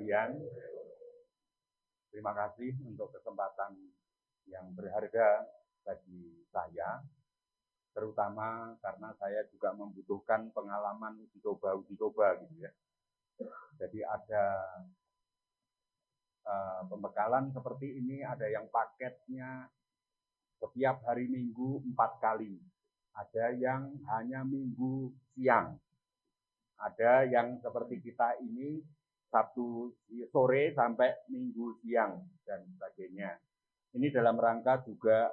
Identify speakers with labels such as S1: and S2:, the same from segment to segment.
S1: sekalian, terima kasih untuk kesempatan yang berharga bagi saya, terutama karena saya juga membutuhkan pengalaman uji coba gitu ya. Jadi ada pembekalan seperti ini, ada yang paketnya setiap hari Minggu 4 kali, ada yang hanya Minggu siang, ada yang seperti kita ini Sabtu sore sampai Minggu siang dan sebagainya. Ini dalam rangka juga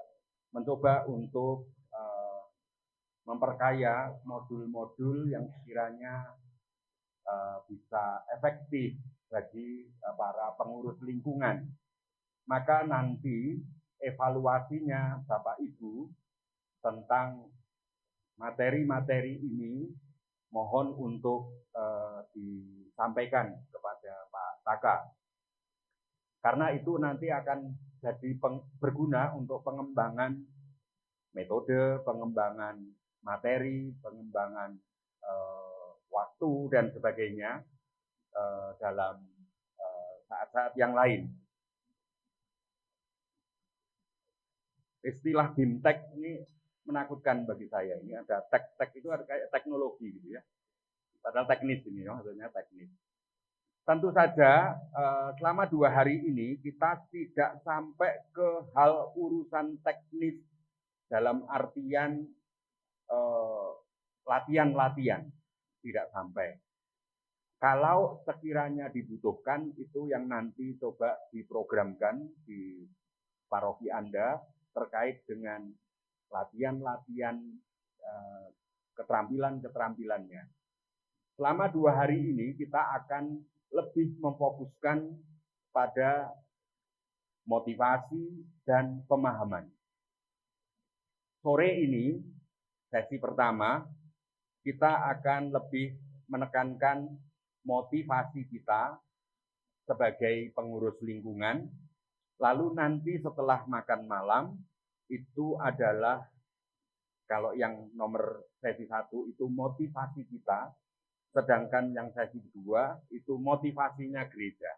S1: mencoba untuk memperkaya modul-modul yang sekiranya bisa efektif bagi para pengurus lingkungan. Maka nanti evaluasinya Bapak Ibu tentang materi-materi ini mohon untuk disampaikan kepada Pak Taka. Karena itu nanti akan jadi berguna untuk pengembangan metode, pengembangan materi, pengembangan waktu dan sebagainya dalam saat-saat yang lain. Istilah BIMTEK ini menakutkan bagi saya. Ini ada tek itu ada kayak teknologi gitu ya. Padahal teknis ini, maksudnya teknis. Tentu saja selama 2 hari ini kita tidak sampai ke hal urusan teknis dalam artian latihan-latihan, tidak sampai. Kalau sekiranya dibutuhkan itu yang nanti coba diprogramkan di paroki Anda terkait dengan latihan-latihan keterampilan-keterampilannya. Selama 2 hari ini kita akan lebih memfokuskan pada motivasi dan pemahaman. Sore ini, sesi pertama, kita akan lebih menekankan motivasi kita sebagai pengurus lingkungan. Lalu nanti setelah makan malam, itu adalah, kalau yang nomor sesi 1 itu motivasi kita, sedangkan yang sesi 2 itu motivasinya gereja.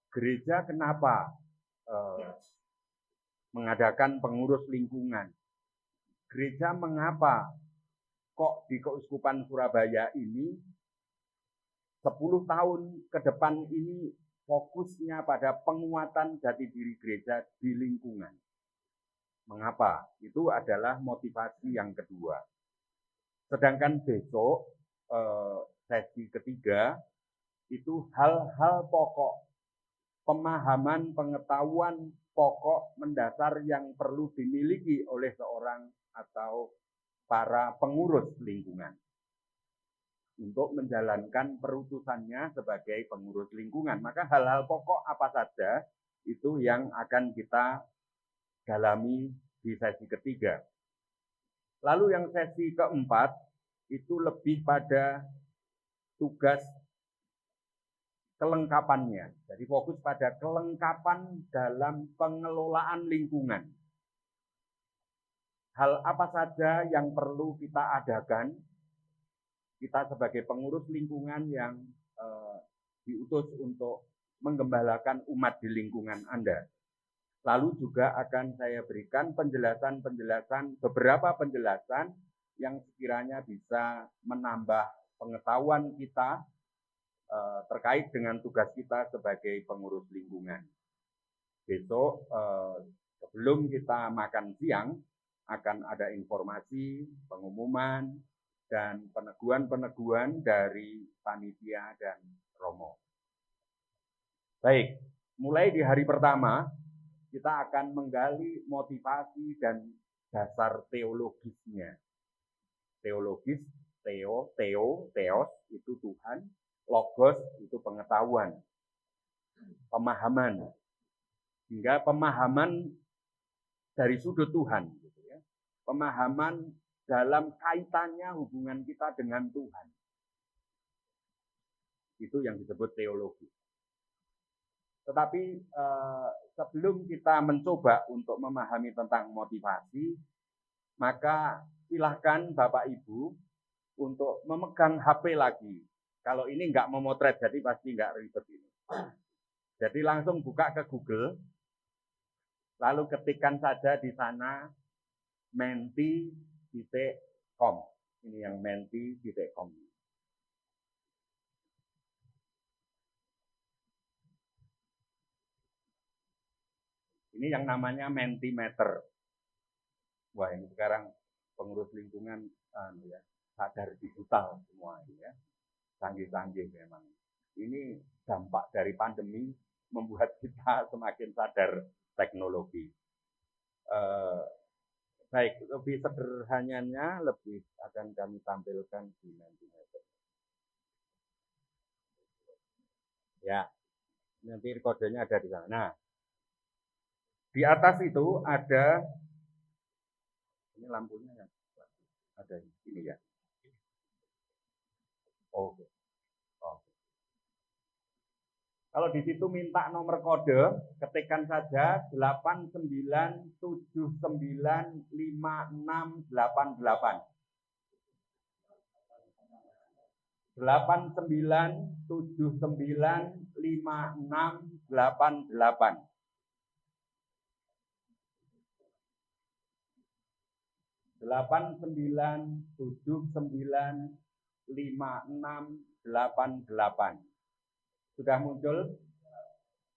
S1: Gereja kenapa mengadakan pengurus lingkungan? Gereja mengapa kok di Keuskupan Surabaya ini 10 tahun ke depan ini fokusnya pada penguatan jati diri gereja di lingkungan? Mengapa? Itu adalah motivasi yang kedua. Sedangkan besok sesi ketiga itu hal-hal pokok, pemahaman, pengetahuan pokok mendasar yang perlu dimiliki oleh seorang atau para pengurus lingkungan untuk menjalankan perutusannya sebagai pengurus lingkungan. Maka hal-hal pokok apa saja itu yang akan kita dalami di sesi ketiga. Lalu yang sesi keempat itu lebih pada tugas kelengkapannya. Jadi fokus pada kelengkapan dalam pengelolaan lingkungan. Hal apa saja yang perlu kita adakan, kita sebagai pengurus lingkungan yang diutus untuk menggembalakan umat di lingkungan Anda. Lalu juga akan saya berikan beberapa penjelasan yang sekiranya bisa menambah pengetahuan kita terkait dengan tugas kita sebagai pengurus lingkungan. Besok sebelum kita makan siang akan ada informasi, pengumuman, dan peneguhan-peneguhan dari panitia dan romo. Baik, mulai di hari pertama kita akan menggali motivasi dan dasar teologisnya. Teologis, theos itu Tuhan, logos itu pengetahuan, pemahaman, hingga pemahaman dari sudut Tuhan, gitu ya. Pemahaman dalam kaitannya hubungan kita dengan Tuhan, itu yang disebut teologi. Tetapi sebelum kita mencoba untuk memahami tentang motivasi, maka silahkan Bapak Ibu untuk memegang HP lagi. Kalau ini nggak memotret, jadi pasti nggak ribet ini. Jadi langsung buka ke Google, lalu ketikkan saja di sana menti.com. Ini yang menti.com. Ini yang namanya Mentimeter. Wah, ini sekarang pengurus lingkungan sadar digital semua ini ya. Canggih-canggih memang. Ini dampak dari pandemi membuat kita semakin sadar teknologi. Baik, lebih sederhananya lebih akan kami tampilkan di Mentimeter. Ya, nanti kodenya ada di sana. Nah, di atas itu ada, ini lampunya ya, ada ini ya. Oke. Kalau di situ minta nomor kode, ketikkan saja 89795688. 89795688. 89795688. Sudah muncul?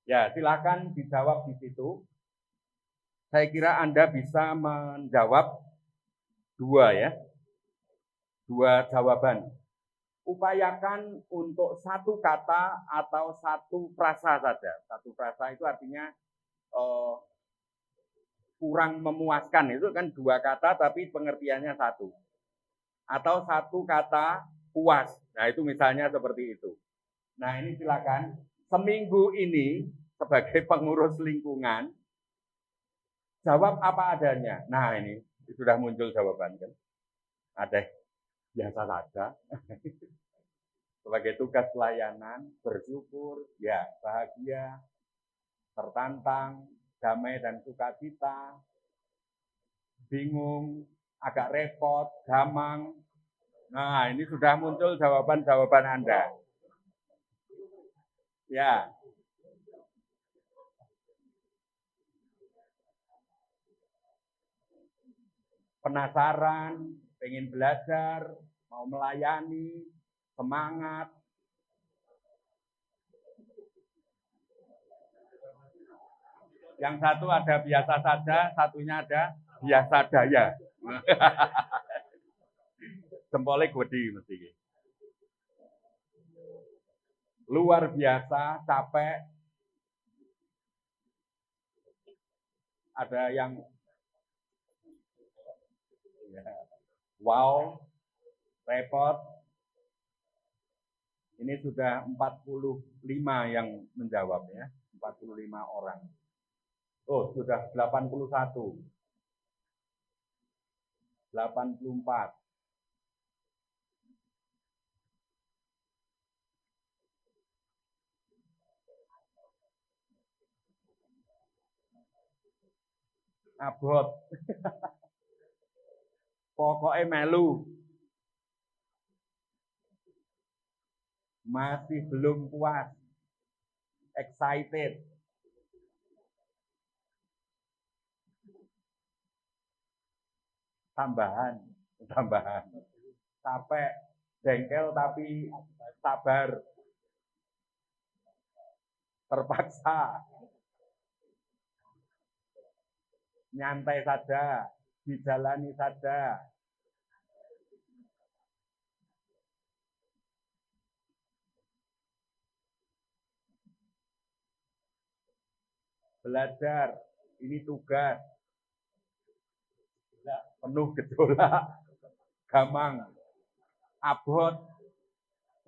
S1: Ya, silakan dijawab di situ. Saya kira Anda bisa menjawab dua ya. Dua jawaban. Upayakan untuk satu kata atau satu frasa saja. Satu frasa itu artinya kurang memuaskan. Itu kan dua kata tapi pengertiannya satu. Atau satu kata puas. Nah, itu misalnya seperti itu. Nah, ini silakan. Seminggu ini sebagai pengurus lingkungan, jawab apa adanya. Nah, ini sudah muncul jawaban kan. Ada biasa saja. Sebagai tugas pelayanan, bersyukur, ya bahagia, tertantang, damai dan sukacita, bingung, agak repot, gamang. Nah, ini sudah muncul jawaban-jawaban Anda. Ya. Penasaran, pengen belajar, mau melayani, semangat. Yang satu ada biasa saja, satunya ada biasa daya. Jempolnya gede mesti. Luar biasa, capek. Ada yang wow, repot. Ini sudah 45 yang menjawab ya, 45 orang. Oh, sudah 81. 84. Abot. Pokoknya melu. Masih belum puas. Excited. Tambahan. Capek, jengkel tapi sabar. Terpaksa. Nyantai saja, dijalani saja. Belajar, ini tugas. Penuh gejolak, gamang, abot,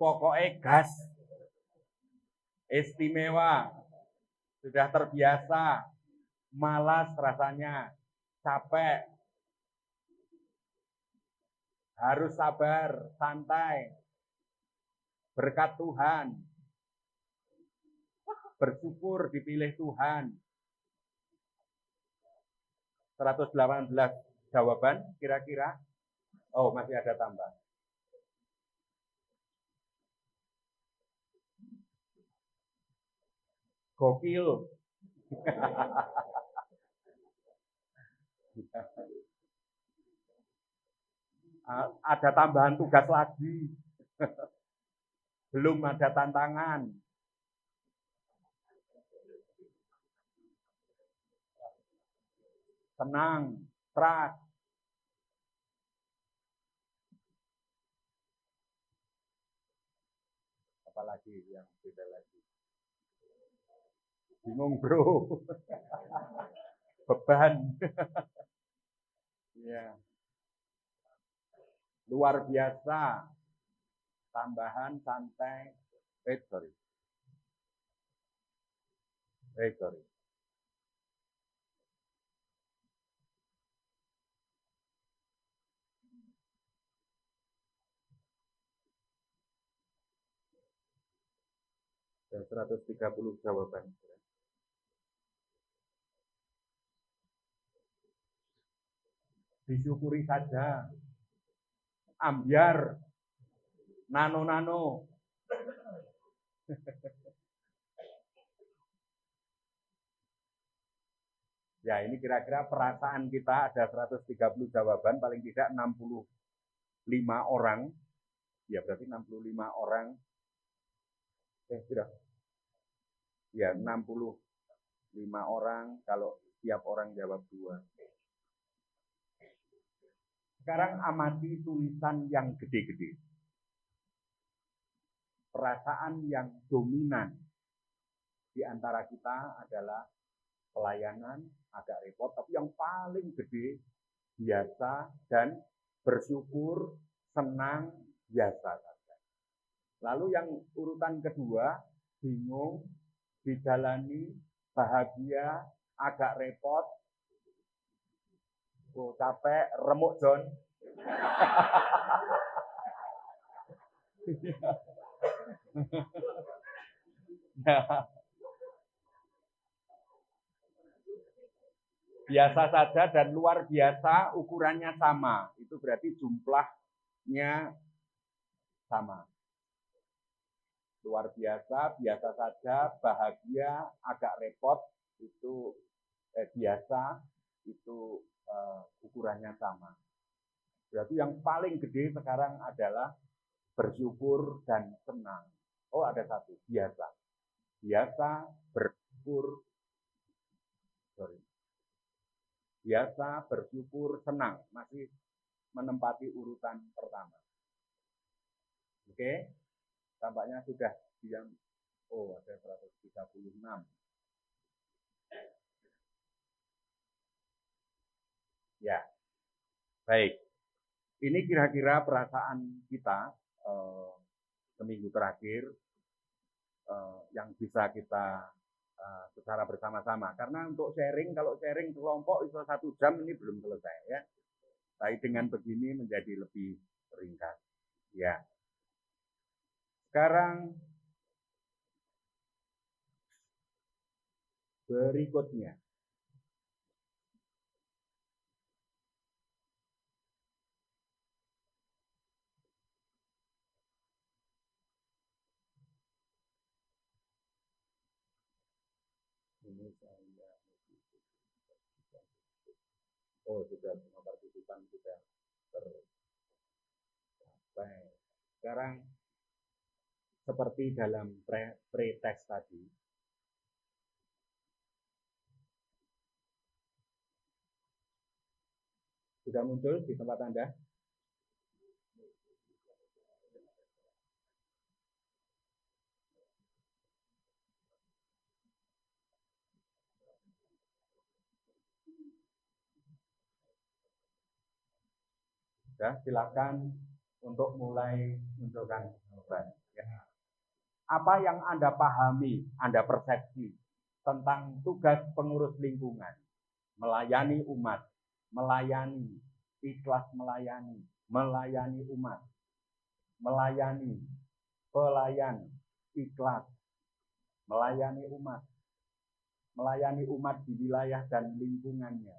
S1: pokoknya gas, istimewa, sudah terbiasa, malas rasanya, capek, harus sabar, santai, berkat Tuhan, bersyukur dipilih Tuhan. 118 jawaban kira-kira. Oh, masih ada tambah. Gokil. Ada tambahan tugas lagi. Belum ada tantangan. Tenang, trust. Apalagi yang beda lagi. Bingung bro. Beban. Ya. Luar biasa. Tambahan santai. Sorry. Dan 130 jawaban. Disyukuri saja. Ambiar. Nano-nano. Ya, ini kira-kira perasaan kita ada 130 jawaban, paling tidak 65 orang. Ya, berarti 65 orang. Sudah. Ya, 65 orang kalau tiap orang jawab 2. Sekarang amati tulisan yang gede-gede. Perasaan yang dominan di antara kita adalah pelayanan, agak repot, tapi yang paling gede, biasa, dan bersyukur, senang, biasa saja. Lalu yang urutan kedua, bingung, dijalani, bahagia, agak repot, capek, remuk John. Biasa saja dan luar biasa, ukurannya sama. Itu berarti jumlahnya sama. Luar biasa, biasa saja, bahagia, agak repot, itu biasa, itu ukurannya sama. Berarti yang paling gede sekarang adalah bersyukur dan senang. Oh, ada satu, biasa. Biasa, bersyukur, biasa, bersyukur, senang. Masih menempati urutan pertama. Oke, tampaknya sudah diam. Oh, ada 136. Ya, baik. Ini kira-kira perasaan kita seminggu terakhir yang bisa kita secara bersama-sama. Karena untuk sharing, kalau sharing kelompok itu 1 jam ini belum selesai ya. Tapi dengan begini menjadi lebih ringkas. Ya. Sekarang berikutnya. Ini saya sudah semua partisipan sudah tercapai. Sekarang seperti dalam pre-test tadi, sudah muncul di tempat Anda? Ya, silakan untuk mulai menunjukkan jawaban. Ya. Apa yang Anda pahami, Anda persepsi tentang tugas pengurus lingkungan? Melayani umat, melayani, ikhlas melayani, melayani umat, melayani, pelayan, ikhlas, melayani umat di wilayah dan lingkungannya,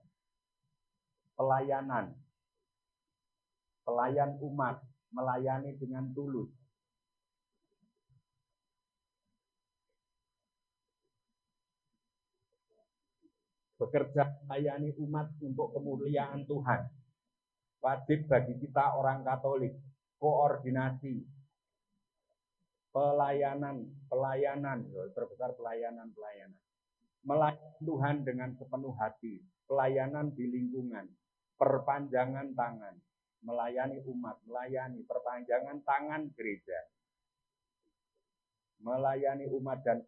S1: pelayanan, pelayan umat, melayani dengan tulus. bekerja melayani umat untuk kemuliaan Tuhan. Wajib bagi kita orang Katolik, koordinasi, pelayanan, terbesar pelayanan. Melayani Tuhan dengan sepenuh hati, pelayanan di lingkungan, perpanjangan tangan, melayani umat, melayani perpanjangan tangan gereja, melayani umat dan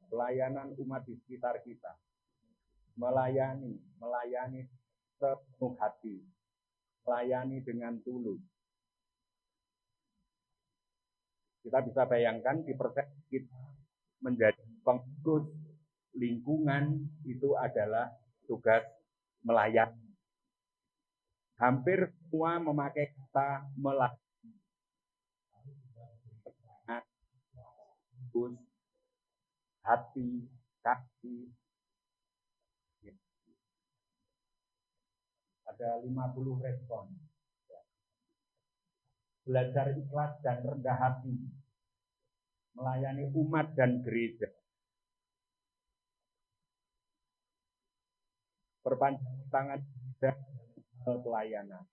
S1: pelayanan umat di sekitar kita, melayani sepenuh hati, melayani dengan tulus. Kita bisa bayangkan di persepsi kita menjadi pengurus lingkungan itu adalah tugas melayani. Hampir semua memakai kata melayani. Hati, kaki. Ada 50 respon. Belajar ikhlas dan rendah hati. Melayani umat dan gereja. Perpanjangan tangan dan pelayanan.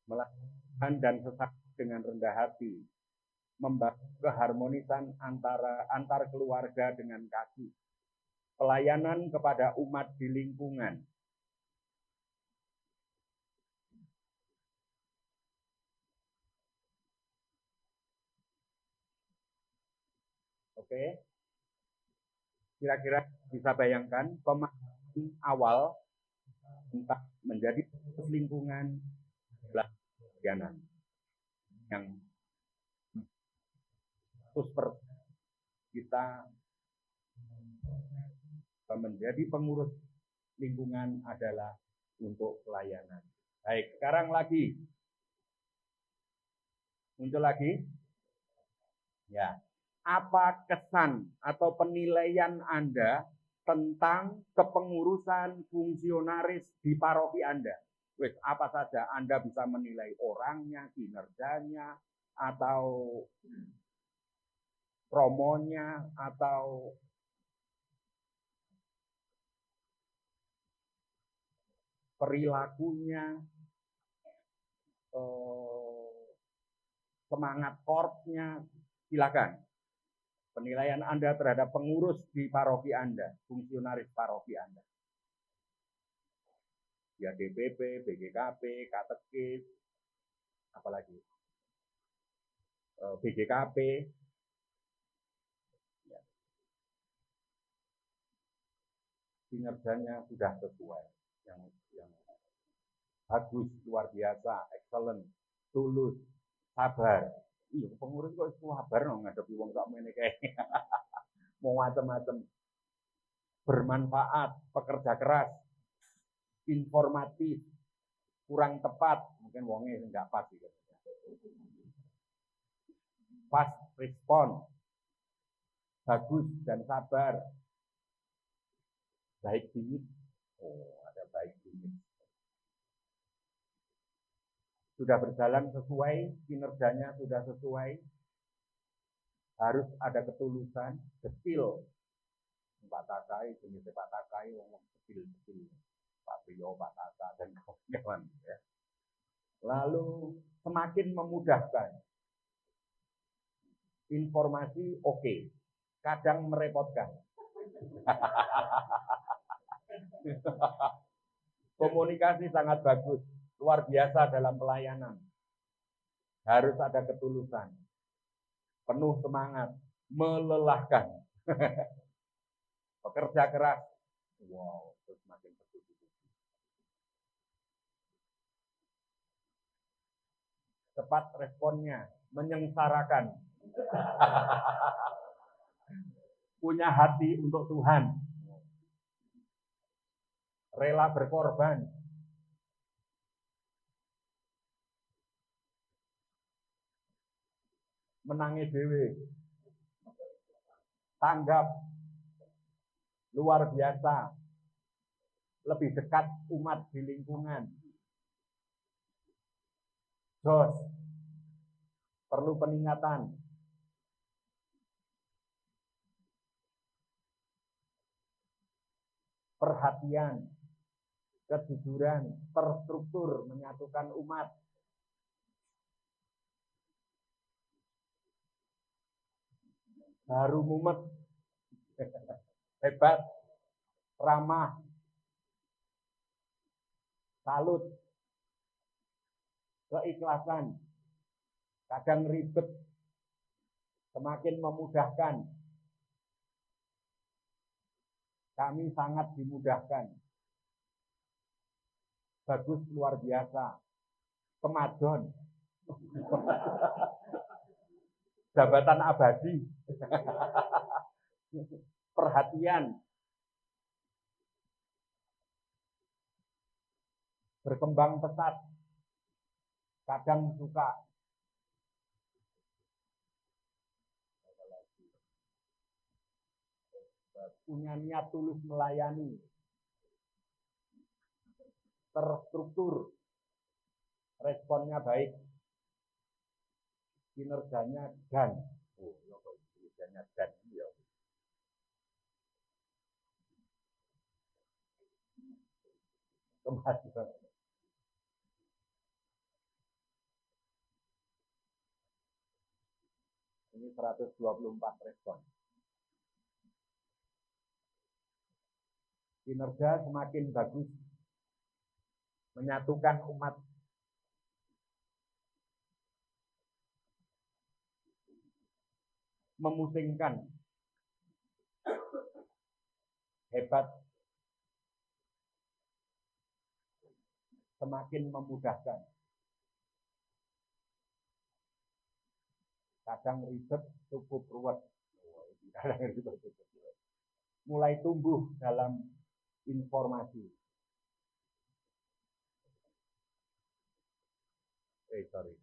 S1: Melakukan dan sesama dengan rendah hati, membangun keharmonisan antar keluarga dengan kasih, pelayanan kepada umat di lingkungan. Oke, kira-kira bisa bayangkan pemahaman awal tentang menjadi lingkungan pelayanan yang 100% kita menjadi pengurus lingkungan adalah untuk pelayanan. Baik, sekarang lagi muncul lagi. Ya, apa kesan atau penilaian Anda tentang kepengurusan fungsionaris di paroki Anda? Wes, apa saja Anda bisa menilai orangnya, kinerjanya, atau promonya, atau perilakunya, semangat korpsnya. Silakan. Penilaian Anda terhadap pengurus di paroki Anda, fungsionaris paroki Anda. Ya DPP, BGKP, katekis, apalagi BGKP. Ya. Kinerjanya sudah sesuai, yang bagus, luar biasa, excellent, tulus, sabar. Iya, pengurus kok sabar no ngadepi wong sak mene kae. Mau macam-macam. Bermanfaat, pekerja keras, informatif, kurang tepat, mungkin wongnya enggak pas gitu. Pas respon, bagus dan sabar. Baik bingit. Oh, ada baik bingit. Sudah berjalan sesuai, kinerjanya sudah sesuai, harus ada ketulusan, detil. Pak Takai, jenis Pak Takai, ngomong detil, Pak Prio, Pak Tata, dan kawan-kawan. Ya. Lalu semakin memudahkan. Informasi oke, kadang merepotkan. Komunikasi sangat bagus. Luar biasa dalam pelayanan. Harus ada ketulusan. Penuh semangat. Melelahkan. Pekerja keras. Wow, terus makin tertutup. Cepat responnya. Menyengsarakan. Punya hati untuk Tuhan. Rela berkorban. Menangi dewe, tanggap, luar biasa, lebih dekat umat di lingkungan. Jos, perlu peningkatan. Perhatian, kejujuran, terstruktur, menyatukan umat. Baru mumet, hebat, ramah, salut, keikhlasan, kadang ribet, semakin memudahkan. Kami sangat dimudahkan. Bagus luar biasa. Pemadon. Jabatan abadi. Perhatian. Berkembang pesat. Kadang suka. Punya niat tulus melayani, terstruktur, responnya baik, kinerjanya dan, kinerjanya dan, ya. Kemajuan. Ini 124 respon. Kinerja semakin bagus, menyatukan umat, memusingkan, hebat, semakin memudahkan, kadang ribet, cukup ruwet, mulai tumbuh dalam informasi. Sorry.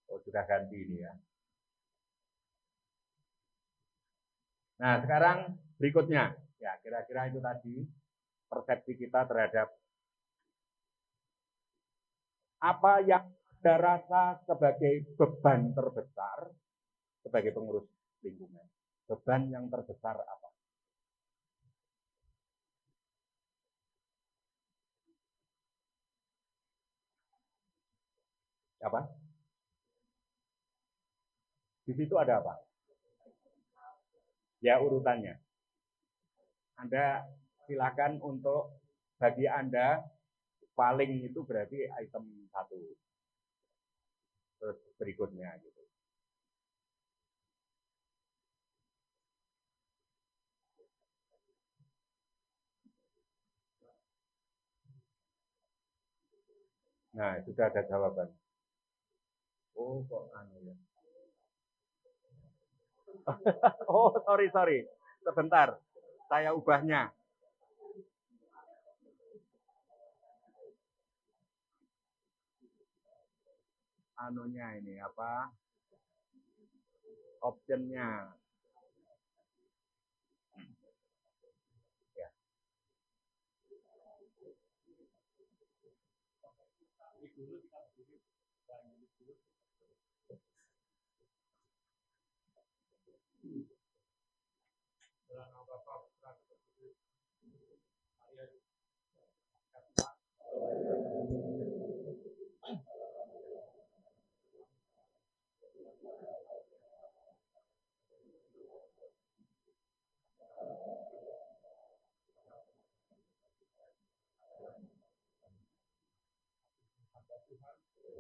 S1: Oh, sudah ganti ini ya. Nah, sekarang berikutnya. Ya, kira-kira itu tadi persepsi kita terhadap apa yang Anda rasa sebagai beban terbesar sebagai pengurus lingkungan. Beban yang terbesar apa? Apa? Di situ ada apa? Ya, urutannya. Anda silakan untuk bagi Anda paling itu berarti item 1. Terus berikutnya gitu. Nah, sudah ada jawaban. Oh, kok anu ya. Oh, sorry. Sebentar. Saya ubahnya. Anunya ini apa? Optionnya. Ya.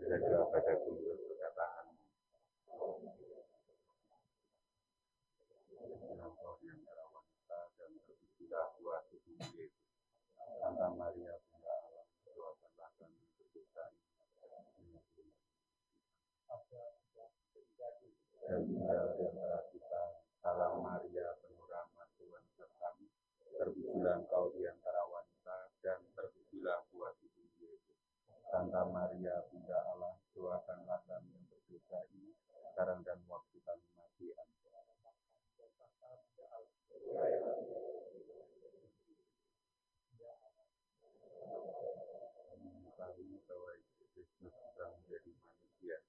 S1: Jaga pada guru perkataan. Santa Maria Bunda Allah, doakanlah kami berdosa dan tinggal di antara kita. Salam Maria, penuh rahmat, Tuhan sertamu. Terpujilah engkau di antara wanita dan terpujilah buah tubuhmu Yesus. Santa Maria Bunda Allah, doakanlah kami yang berdosa ini sekarang dan waktu kami mati. Amin. Bahwa Kristus telah menjadi manusia.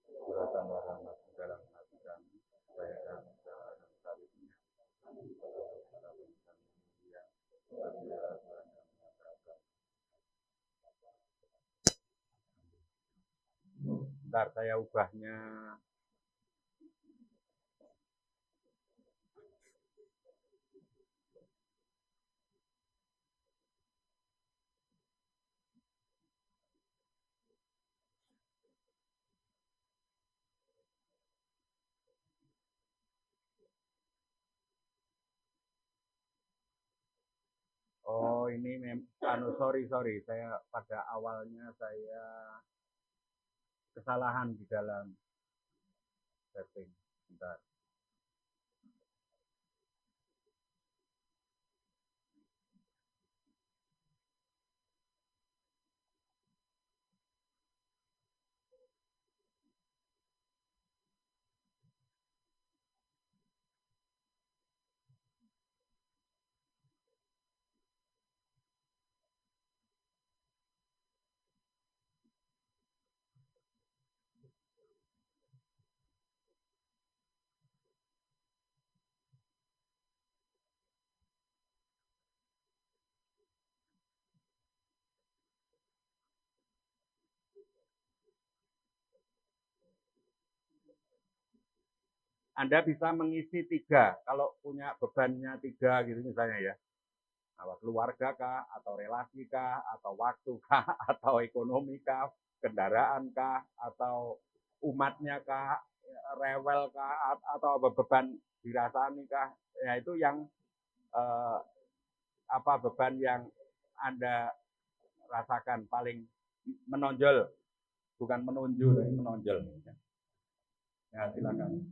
S1: Curahkanlah rahmat dalam hati kami, supaya kami dalam salibnya para bintang mulia, berbiara dan mengatakan. Bentar, saya ubahnya. Oh, ini sorry, saya pada awalnya saya kesalahan di dalam setting. Bentar. Anda bisa mengisi 3, kalau punya bebannya 3 gitu misalnya ya. Keluarga kah, atau relasi kah, atau waktu kah, atau ekonomi kah, kendaraan kah, atau umatnya kah, rewel kah, atau beban dirasani kah. Ya itu yang beban yang Anda rasakan paling menonjol, bukan menonjol, menonjol. Ya, silakan.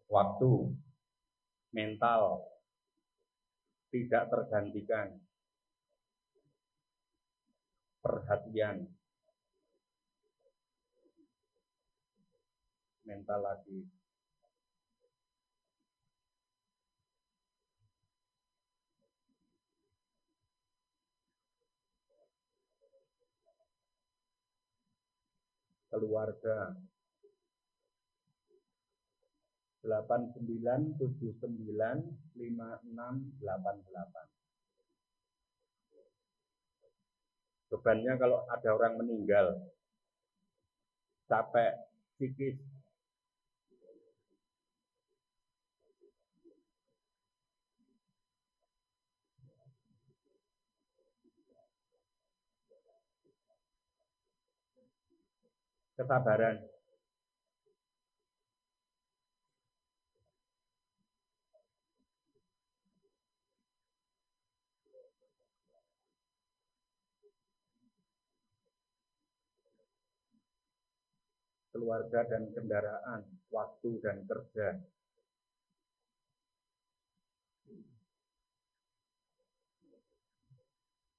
S1: Waktu, mental, tidak tergantikan, perhatian, mental lagi, keluarga, 89795688. Bebannya kalau ada orang meninggal, capek psikis, kesabaran, keluarga dan kendaraan, waktu dan kerja.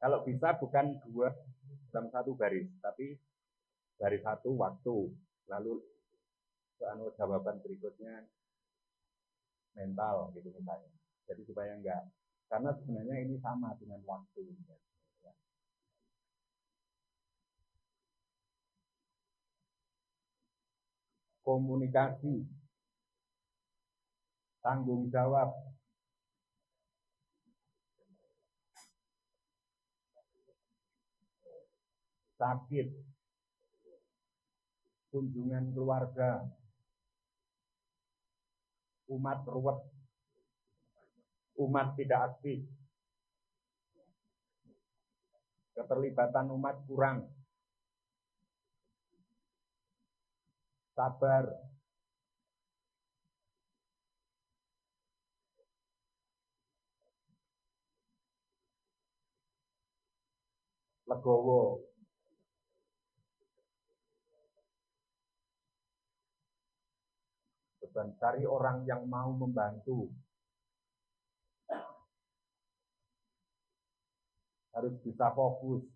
S1: Kalau bisa bukan 2 dalam 1 baris, tapi baris 1 waktu, lalu jawaban berikutnya mental gitu misalnya. Jadi supaya enggak, karena sebenarnya ini sama dengan waktu. Komunikasi, tanggung jawab, sakit, kunjungan keluarga, umat ruwet, umat tidak aktif, keterlibatan umat kurang, sabar, legowo, dan cari orang yang mau membantu. Harus bisa fokus.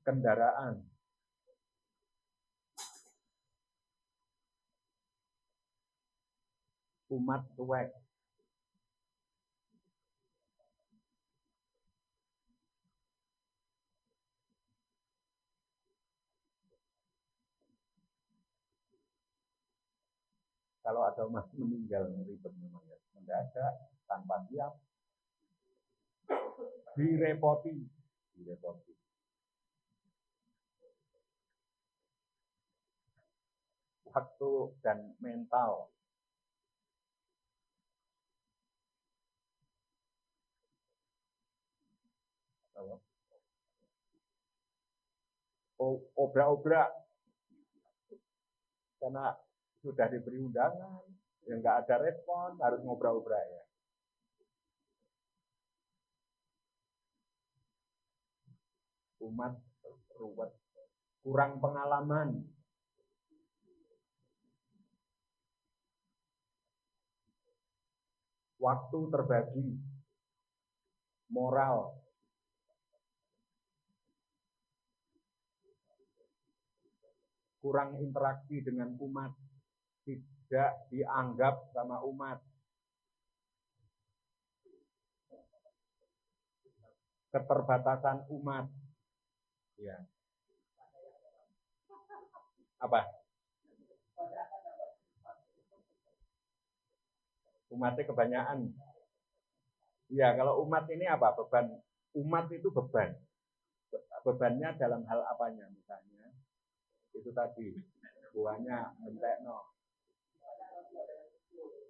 S1: Kendaraan, umat cuek. Kalau ada umat meninggal ribet memang ya, mendadak tanpa siap, direpoti. Waktu dan mental. Obrak-obrak karena sudah diberi undangan, ya nggak ada respon, harus ngobrak-obrak ya. Umat ruwet, kurang pengalaman, waktu terbagi, moral, kurang interaksi dengan umat, tidak dianggap sama umat, keterbatasan umat, ya. Apa? Umatnya kebanyakan. Ya, kalau umat ini apa? Beban. Umat itu beban. Bebannya dalam hal apanya? Misalnya, itu tadi, buahnya mentekno.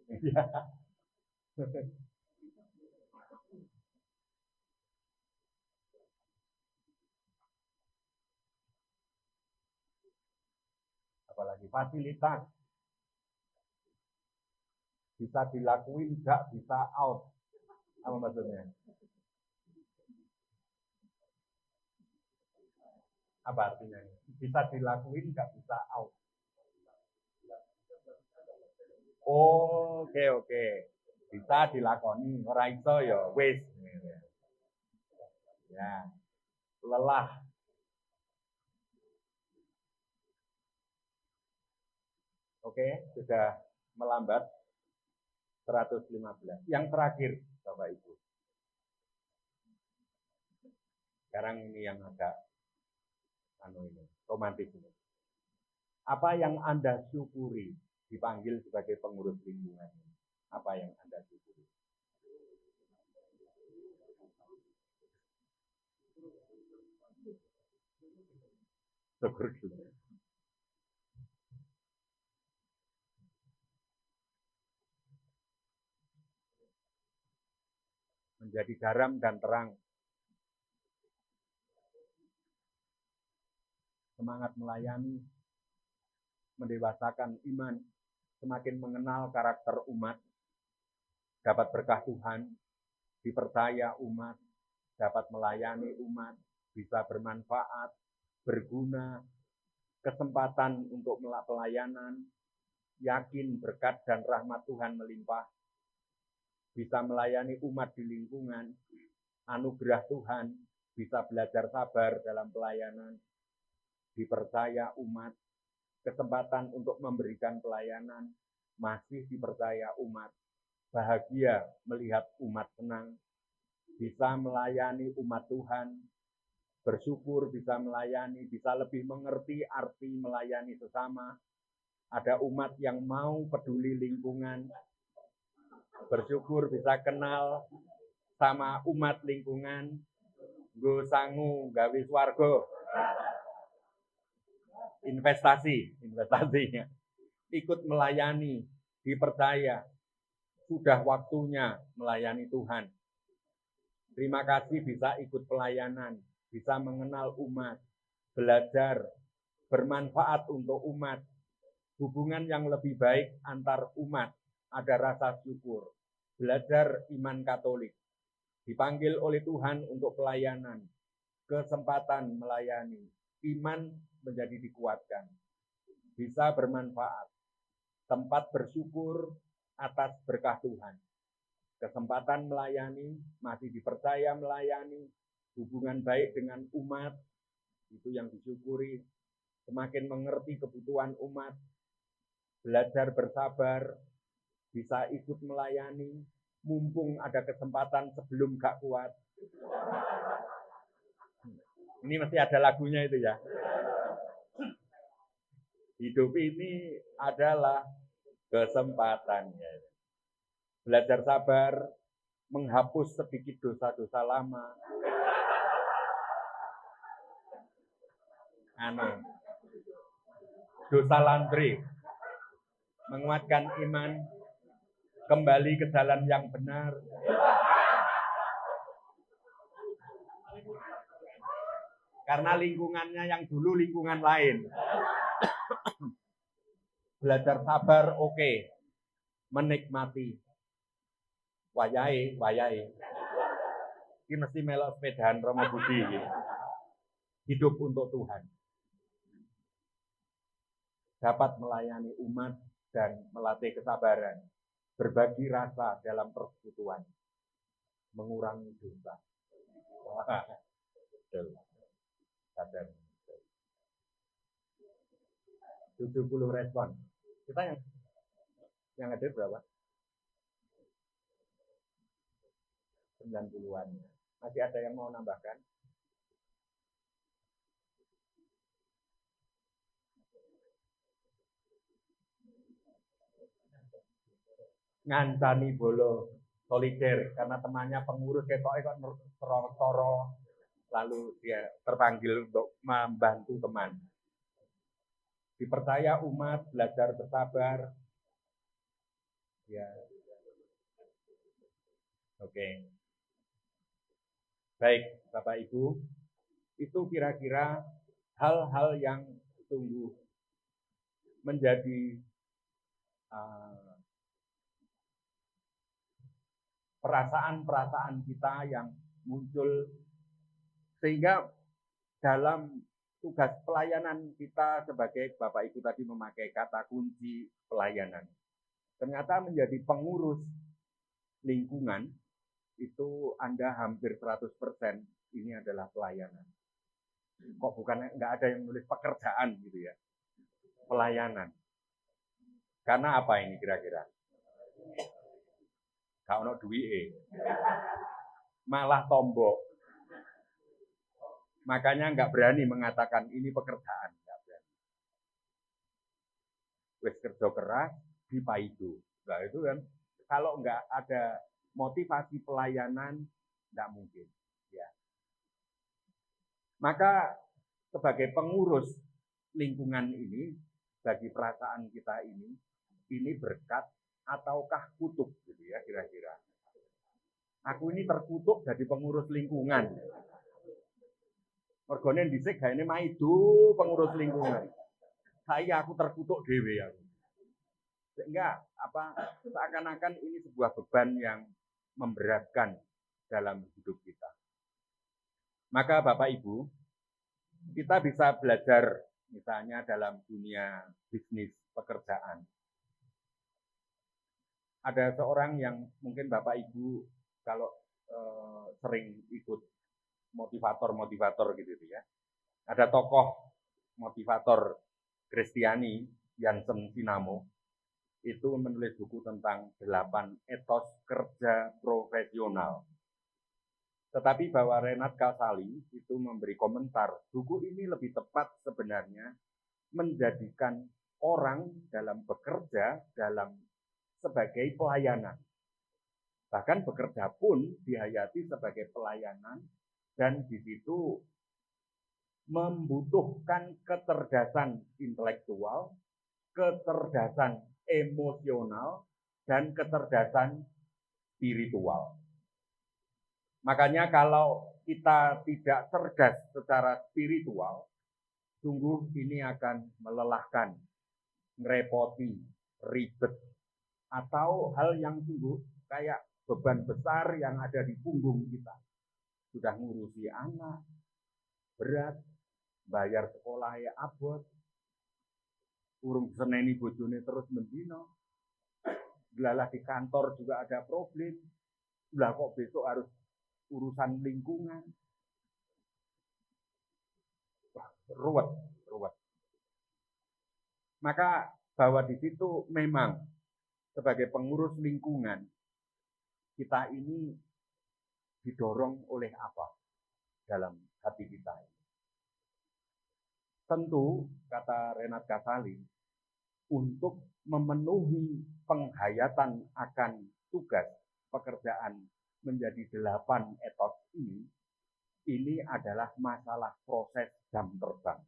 S1: Iya. Apalagi fasilitas. Bisa dilakuin, nggak bisa out. Apa maksudnya? Apa artinya? Bisa dilakuin, nggak bisa out. Oke. Bisa dilakoni, ora iso ya wis. Ya. Lelah. Oke, sudah melambat 115. Yang terakhir, Bapak Ibu. Sekarang ini yang agak romantis ini. Apa yang Anda syukuri dipanggil sebagai pengurus lingkungan? Apa yang Anda syukuri? Syukur juga. Menjadi garam dan terang. Semangat melayani, mendewasakan iman, semakin mengenal karakter umat, dapat berkah Tuhan, dipercaya umat, dapat melayani umat, bisa bermanfaat, berguna, kesempatan untuk pelayanan, yakin berkat dan rahmat Tuhan melimpah, bisa melayani umat di lingkungan, anugerah Tuhan, bisa belajar sabar dalam pelayanan, dipercaya umat, kesempatan untuk memberikan pelayanan, masih dipercaya umat, bahagia melihat umat senang, bisa melayani umat Tuhan, bersyukur bisa melayani, bisa lebih mengerti arti melayani sesama, ada umat yang mau peduli lingkungan, bersyukur bisa kenal sama umat lingkungan, nggo sangu gawe swarga. Investasinya. Ikut melayani, dipercaya, sudah waktunya melayani Tuhan. Terima kasih bisa ikut pelayanan, bisa mengenal umat, belajar, bermanfaat untuk umat, hubungan yang lebih baik antar umat, ada rasa syukur, belajar iman Katolik, dipanggil oleh Tuhan untuk pelayanan, kesempatan melayani, iman menjadi dikuatkan, bisa bermanfaat, tempat bersyukur atas berkah Tuhan, kesempatan melayani, masih dipercaya melayani, hubungan baik dengan umat, itu yang disyukuri, semakin mengerti kebutuhan umat, belajar bersabar, bisa ikut melayani, mumpung ada kesempatan sebelum gak kuat. Ini mesti ada lagunya itu ya. Hidup ini adalah kesempatannya. Belajar sabar, menghapus sedikit dosa-dosa lama. Dosa landri, menguatkan iman, kembali ke jalan yang benar. Karena lingkungannya yang dulu lingkungan lain. Belajar sabar, oke. Menikmati. Wayai. Ini mesti melok sepedaan Romo Budi. Hidup untuk Tuhan. Dapat melayani umat dan melatih kesabaran. Berbagi rasa dalam persekutuan. Mengurangi dosa. Betul. Sadar. 70 respon. Kita yang hadir berapa? 90-an. Masih ada yang mau nambahkan? Ngancani bolo solider karena temannya pengurus kok toro lalu dia terpanggil untuk membantu teman. Dipercaya umat belajar bersabar. Ya. Oke. Baik, Bapak Ibu. Itu kira-kira hal-hal yang sungguh menjadi perasaan-perasaan kita yang muncul sehingga dalam tugas pelayanan kita sebagai Bapak Ibu tadi memakai kata kunci pelayanan. Ternyata menjadi pengurus lingkungan itu Anda hampir 100% ini adalah pelayanan. Kok bukan nggak ada yang nulis pekerjaan gitu ya? Pelayanan. Karena apa ini kira-kira? Gak ono duwike. Malah tombok. Makanya nggak berani mengatakan ini pekerjaan. Nggak berani. Wes kerja keras, dipaidu. Nah itu kan, kalau nggak ada motivasi pelayanan, nggak mungkin. Ya. Maka sebagai pengurus lingkungan ini, bagi perasaan kita ini berkat ataukah kutuk gitu ya kira-kira. Aku ini terkutuk jadi pengurus lingkungan. Mergone dhisik gaene maido pengurus lingkungan. Aku terkutuk dhewe aku. Sehingga seakan-akan ini sebuah beban yang memberatkan dalam hidup kita. Maka Bapak Ibu, kita bisa belajar misalnya dalam dunia bisnis pekerjaan. Ada seorang yang mungkin Bapak Ibu kalau sering ikut motivator gitu ya. Ada tokoh motivator Kristiani, Yansen Sinamo, itu menulis buku tentang 8 etos kerja profesional. Tetapi bahwa Renat Kasali itu memberi komentar, buku ini lebih tepat sebenarnya menjadikan orang dalam bekerja sebagai pelayanan. Bahkan bekerja pun dihayati sebagai pelayanan dan di situ membutuhkan kecerdasan intelektual, kecerdasan emosional, dan kecerdasan spiritual. Makanya kalau kita tidak cerdas secara spiritual, sungguh ini akan melelahkan, ngerepoti, ribet, atau hal yang sungguh kayak beban besar yang ada di punggung kita. Sudah ngurusi anak, berat, bayar sekolah ya abot, urung seneni bojone terus mendino, belalah di kantor juga ada problem, lah kok besok harus urusan lingkungan, ruwet. Maka bahwa di situ memang sebagai pengurus lingkungan, kita ini didorong oleh apa dalam hati kita? Tentu, kata Renat Kasali, untuk memenuhi penghayatan akan tugas pekerjaan menjadi 8 etos ini adalah masalah proses jam terbang.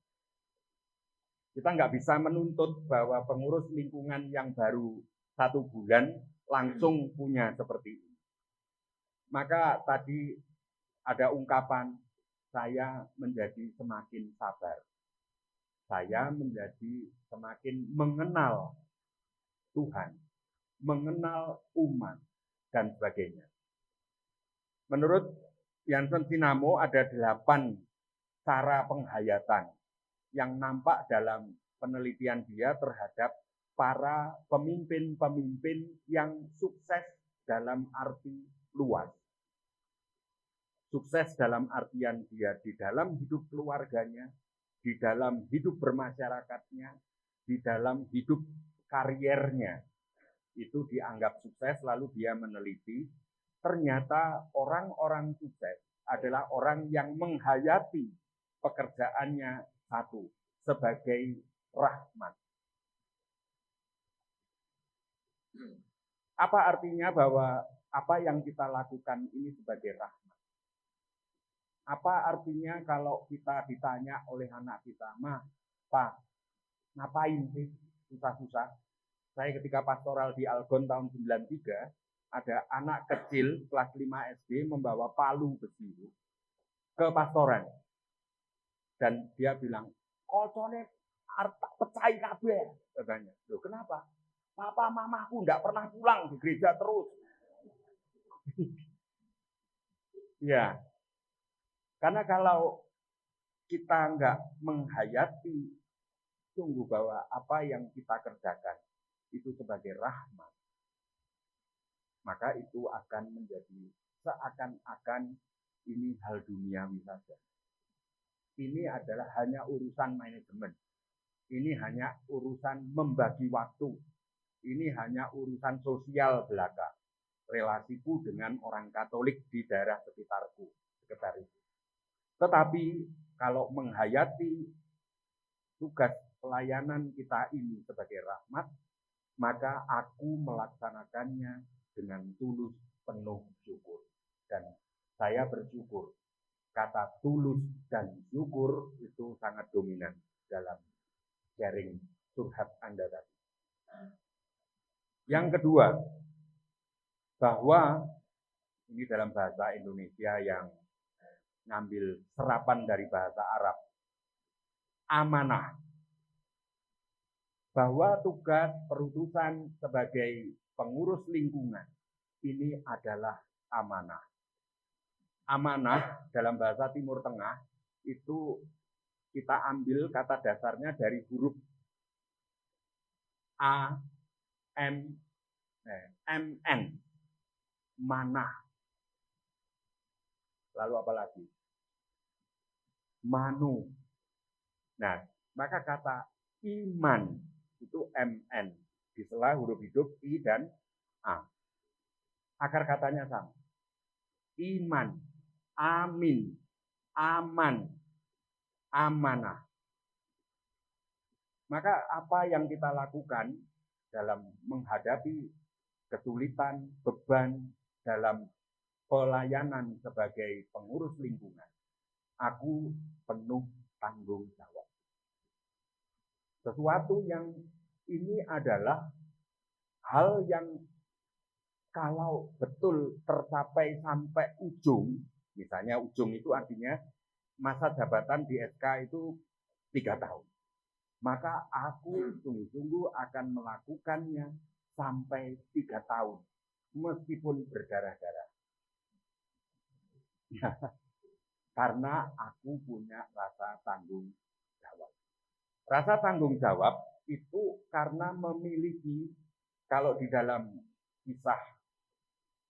S1: Kita nggak bisa menuntut bahwa pengurus lingkungan yang baru 1 bulan langsung punya seperti ini. Maka tadi ada ungkapan, saya menjadi semakin sabar. Saya menjadi semakin mengenal Tuhan, mengenal umat, dan sebagainya. Menurut Jansen Sinamo ada 8 cara penghayatan yang nampak dalam penelitian dia terhadap para pemimpin-pemimpin yang sukses dalam arti luas. Sukses dalam artian dia di dalam hidup keluarganya, di dalam hidup bermasyarakatnya, di dalam hidup kariernya. Itu dianggap sukses, lalu dia meneliti. Ternyata orang-orang sukses adalah orang yang menghayati pekerjaannya satu, sebagai rahmat. Apa artinya bahwa apa yang kita lakukan ini sebagai rahmat? Apa artinya kalau kita ditanya oleh anak kita, "Ma, Pak, ngapain sih susah-susah?" Saya ketika pastoral di Algon tahun 93, ada anak kecil kelas 5 SD membawa palu besi ke pastoran. Dan dia bilang, "Kocone pecai kabeh," katanya. Loh, kenapa? "Papa mamaku enggak pernah pulang di gereja terus." Ya. Karena kalau kita enggak menghayati sungguh bahwa apa yang kita kerjakan itu sebagai rahmat, maka itu akan menjadi seakan-akan ini hal duniawi saja. Ini adalah hanya urusan manajemen. Ini hanya urusan membagi waktu. Ini hanya urusan sosial belaka. Relasiku dengan orang Katolik di daerah sekitarku. Sekitar itu. Tetapi kalau menghayati tugas pelayanan kita ini sebagai rahmat, maka aku melaksanakannya dengan tulus penuh syukur. Dan saya bersyukur. Kata tulus dan syukur itu sangat dominan dalam sharing curhat Anda tadi. Yang kedua, bahwa ini dalam bahasa Indonesia yang ngambil serapan dari bahasa Arab, amanah. Bahwa tugas perutusan sebagai pengurus lingkungan ini adalah amanah. Amanah dalam bahasa Timur Tengah itu kita ambil kata dasarnya dari huruf A, M, N, manah. Lalu apa lagi? Manu. Nah, maka kata iman itu MN. Di sela huruf hidup I dan A. Akar katanya sama. Iman, amin, aman, amanah. Maka apa yang kita lakukan dalam menghadapi kesulitan, beban dalam pelayanan sebagai pengurus lingkungan, aku penuh tanggung jawab. Sesuatu yang ini adalah hal yang kalau betul tercapai sampai ujung, misalnya ujung itu artinya masa jabatan di SK itu 3 tahun. Maka aku sungguh-sungguh akan melakukannya sampai 3 tahun, meskipun berdarah-darah. Ya, karena aku punya rasa tanggung jawab. Rasa tanggung jawab itu karena memiliki, kalau di dalam kisah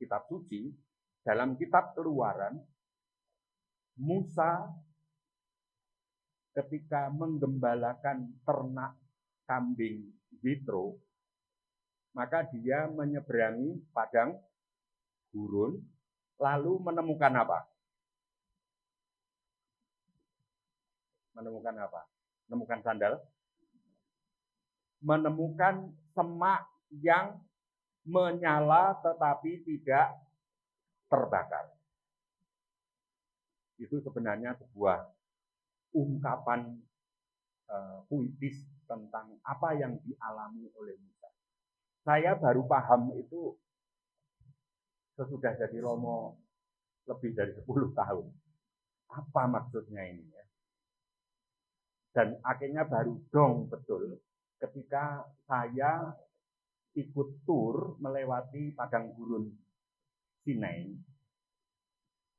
S1: kitab suci, dalam kitab Keluaran, Musa ketika menggembalakan ternak kambing Yitro, Maka dia menyeberangi padang gurun, lalu menemukan apa? Menemukan apa? Menemukan sandal? Menemukan semak yang menyala tetapi tidak terbakar. Itu sebenarnya sebuah ungkapan puitis tentang apa yang dialami oleh Musa. Saya baru paham itu sesudah jadi Romo lebih dari 10 tahun. Apa maksudnya ini ya? Dan akhirnya baru dong betul ketika saya ikut tur melewati padang gurun Sinai.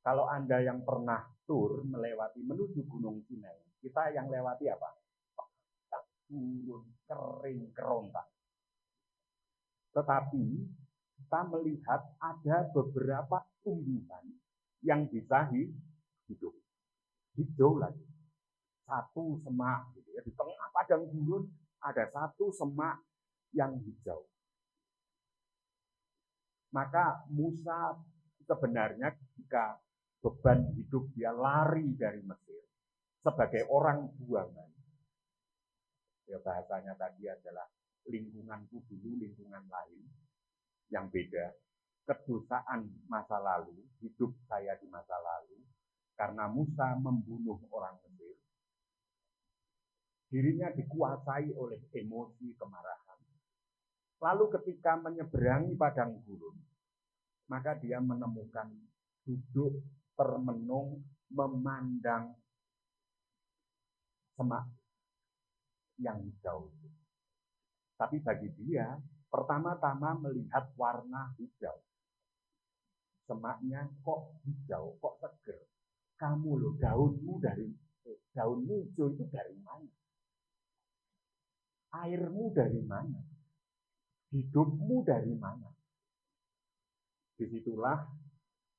S1: Kalau Anda yang pernah tur melewati menuju Gunung Sinai, kita yang lewati apa? Gurun kering kerontang. Tetapi kita melihat ada beberapa tumbuhan yang bisa hidup. Hijau lagi. Satu semak gitu ya. Di tengah padang gurun ada satu semak yang hijau. Maka Musa sebenarnya ketika beban hidup dia lari dari Mesir sebagai orang buangan. Ya bahasanya tadi adalah lingkunganku dulu, lingkungan lain yang beda. Kedosaan masa lalu, hidup saya di masa lalu, karena Musa membunuh orang Mesir. Dirinya dikuasai oleh emosi kemarahan. Lalu ketika menyeberangi padang gurun, maka dia menemukan duduk termenung memandang semak yang hijau. Tapi bagi dia, pertama-tama melihat warna hijau. Semaknya kok hijau, kok seger. Kamu loh, daunmu hijau itu dari mana? Airmu dari mana? Hidupmu dari mana? Disitulah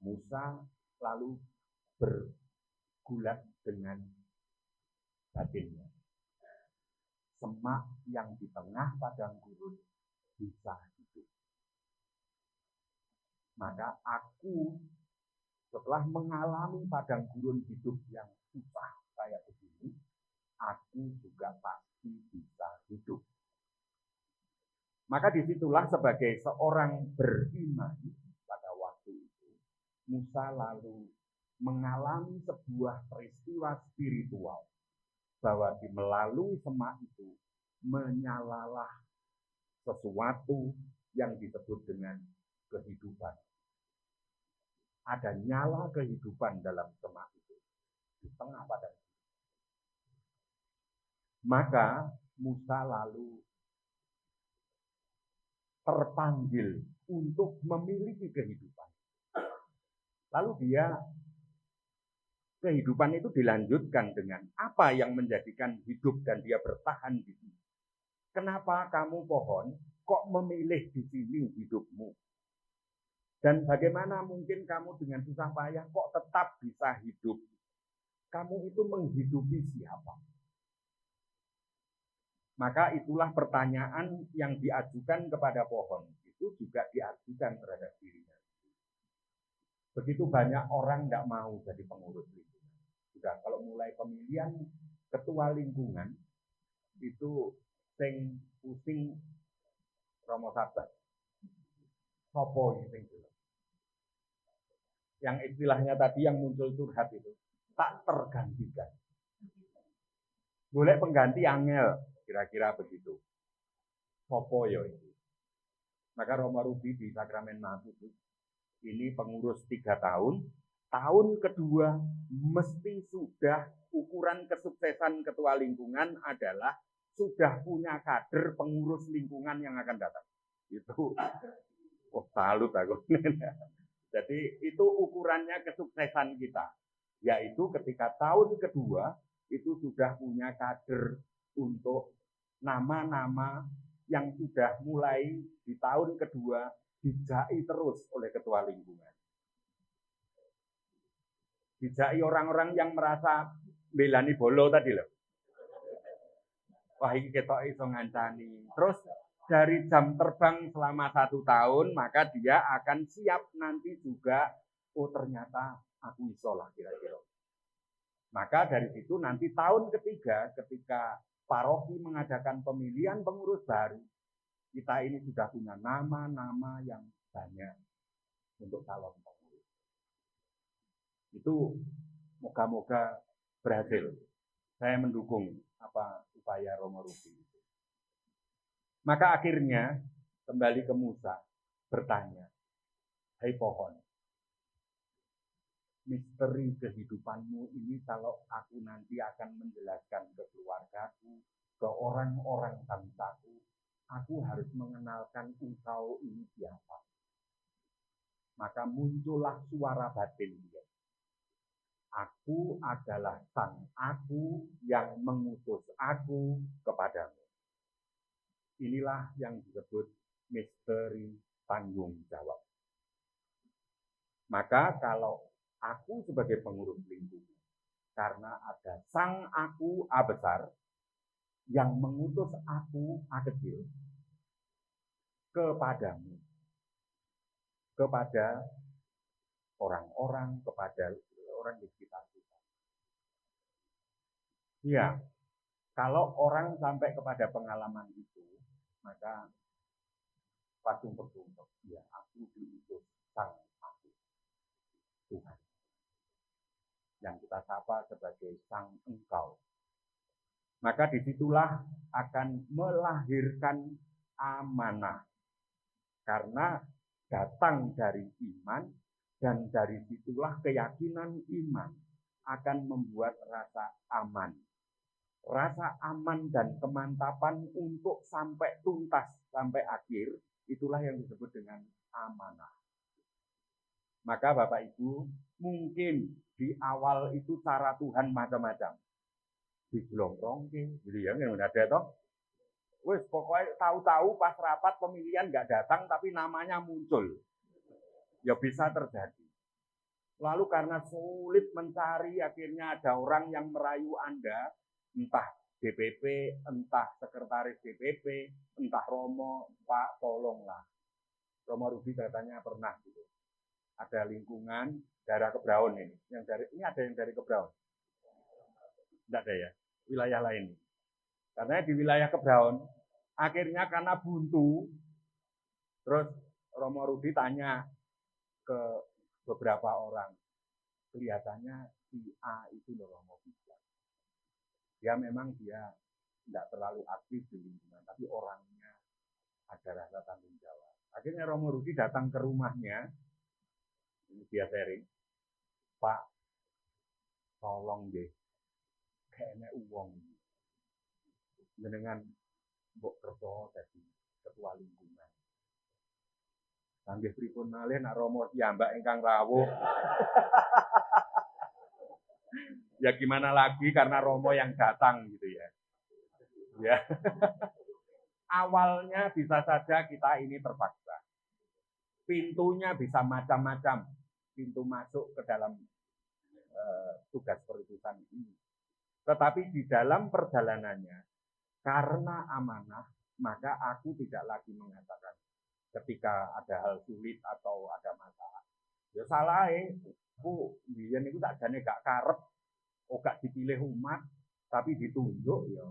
S1: Musa lalu bergulat dengan batinnya. Semak yang di tengah padang gurun bisa hidup. Maka aku setelah mengalami padang gurun hidup yang susah kayak begini, aku juga pasti bisa hidup. Maka disitulah sebagai seorang beriman pada waktu itu, Musa lalu mengalami sebuah peristiwa spiritual bahwa melalui semak itu menyalalah sesuatu yang disebut dengan kehidupan. Ada nyala kehidupan dalam semak itu di tengah padang. Maka Musa lalu terpanggil untuk memiliki kehidupan. Lalu kehidupan itu dilanjutkan dengan apa yang menjadikan hidup dan dia bertahan di sini. Kenapa kamu pohon kok memilih di sini hidupmu? Dan bagaimana mungkin kamu dengan susah payah kok tetap bisa hidup? Kamu itu menghidupi siapa? Maka itulah pertanyaan yang diajukan kepada pohon. Itu juga diajukan terhadap dirinya. Begitu banyak orang tidak mau jadi pengurus lingkungan. Sudah kalau mulai pemilihan ketua lingkungan, itu sing pusing Romo Sabat. Sopo sing yang istilahnya tadi yang muncul curhat itu, tak tergantikan. Boleh pengganti angel. Kira-kira begitu. Sopo yo itu. Maka Romo Rubi di Sakramen Mahfud ini pengurus 3 tahun. Tahun kedua mesti sudah ukuran kesuksesan ketua lingkungan adalah sudah punya kader pengurus lingkungan yang akan datang. Itu salut aku. Jadi itu ukurannya kesuksesan kita. Yaitu ketika tahun kedua itu sudah punya kader untuk nama-nama yang sudah mulai di tahun kedua dijai terus oleh ketua lingkungan. Dijai orang-orang yang merasa belani bolo tadi loh. Wah ini ketok iso ngancani. Terus dari jam terbang selama 1 tahun, maka dia akan siap nanti juga, oh ternyata aku iso lah kira-kira. Maka dari situ nanti tahun ketiga ketika paroki mengadakan pemilihan pengurus baru, kita ini sudah punya nama-nama yang banyak untuk calon pengurus. Itu moga-moga berhasil. Saya mendukung upaya Romo Rudi. Maka akhirnya kembali ke Musa, bertanya, hai pohon, misteri kehidupanmu ini kalau aku nanti akan menjelaskan ke keluargaku, ke orang-orang bangsaku, aku harus mengenalkan engkau ini siapa. Maka muncullah suara batin dia. Aku adalah sang aku yang mengutus aku kepadamu. Inilah yang disebut misteri tanggung jawab. Maka kalau aku sebagai pengurus lingkungan, karena ada sang aku A besar yang mengutus aku A kecil kepadamu, kepada orang-orang, kepada orang di sekitar kita. Ya, kalau orang sampai kepada pengalaman itu, maka patung bertumpuk, ya aku diutus sang aku, Tuhan. Yang kita sapa sebagai sang engkau. Maka disitulah akan melahirkan amanah. Karena datang dari iman, dan dari situlah keyakinan iman akan membuat rasa aman. Rasa aman dan kemantapan untuk sampai tuntas, sampai akhir, itulah yang disebut dengan amanah. Maka Bapak Ibu, mungkin di awal itu cara Tuhan macam-macam. Diblongrongke, gitu ya, yang ada toh. Wes pokoknya tahu-tahu pas rapat pemilihan nggak datang tapi namanya muncul. Ya bisa terjadi. Lalu karena sulit mencari, akhirnya ada orang yang merayu Anda, entah DPP, entah sekretaris DPP, entah Romo, Pak, tolonglah. Romo Rudi katanya pernah gitu. Ada lingkungan daerah Kebraun ini. Ini ada yang dari Kebraun? Tidak ada ya, wilayah lain. Karena di wilayah Kebraun, akhirnya karena buntu, terus Romo Rudi tanya ke beberapa orang, kelihatannya si A itu Romo bisa. Dia memang dia tidak terlalu aktif di lingkungan, tapi orangnya ada rasa tanggung jawab. Akhirnya Romo Rudi datang ke rumahnya, ini dia sharing, Pak, tolong deh, kayaknya uang dengan mbok kerja jadi ketua lingkungan. Kanggih pripun malih nak Romo piyambak ingkang rawuh. Ya gimana lagi karena Romo yang datang gitu ya. Ya. Awalnya bisa saja kita ini terpaksa. Pintunya bisa macam-macam. Pintu masuk ke dalam tugas perutusan ini. Tetapi di dalam perjalanannya, karena amanah, maka aku tidak lagi mengatakan ketika ada hal sulit atau ada masalah. Ya salah aku biyen niku tak jane gak karep, gak dipilih umat, tapi ditunjuk ya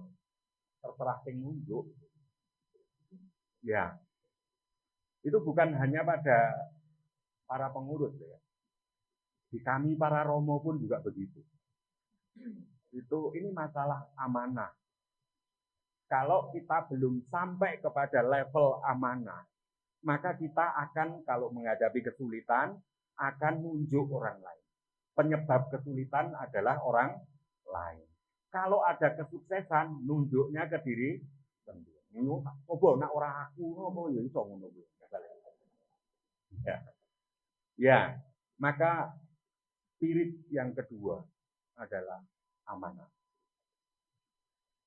S1: terserah sing nunjuk. Ya. Itu bukan hanya pada para pengurus ya. Di kami para romo pun juga begitu. Ini masalah amanah. Kalau kita belum sampai kepada level amanah, maka kita akan kalau menghadapi kesulitan akan nunjuk orang lain. Penyebab kesulitan adalah orang lain. Kalau ada kesuksesan, nunjuknya ke diri sendiri. Apa nak orang aku apa ya iso ngono kuwi. Ya, maka spirit yang kedua adalah amanah.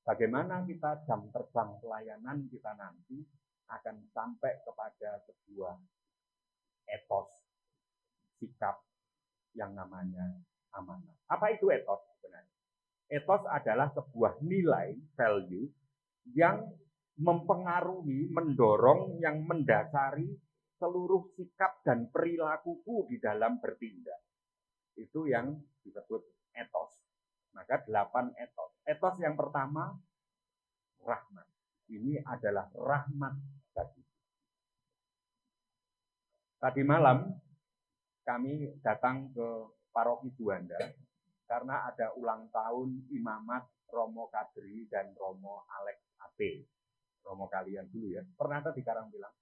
S1: Bagaimana kita jam terbang pelayanan kita nanti akan sampai kepada sebuah etos, sikap yang namanya amanah. Apa itu etos sebenarnya? Etos adalah sebuah nilai, value, yang mempengaruhi, mendorong, yang mendasari seluruh sikap dan perilakuku di dalam bertindak. Itu yang disebut etos. Maka 8 etos. Etos yang pertama, rahmat. Ini adalah rahmat bagi. Tadi malam kami datang ke Paroki Juanda karena ada ulang tahun imamat Romo Kadri dan Romo Alex Ate. Romo kalian dulu ya. Pernah tadi Karangpilang?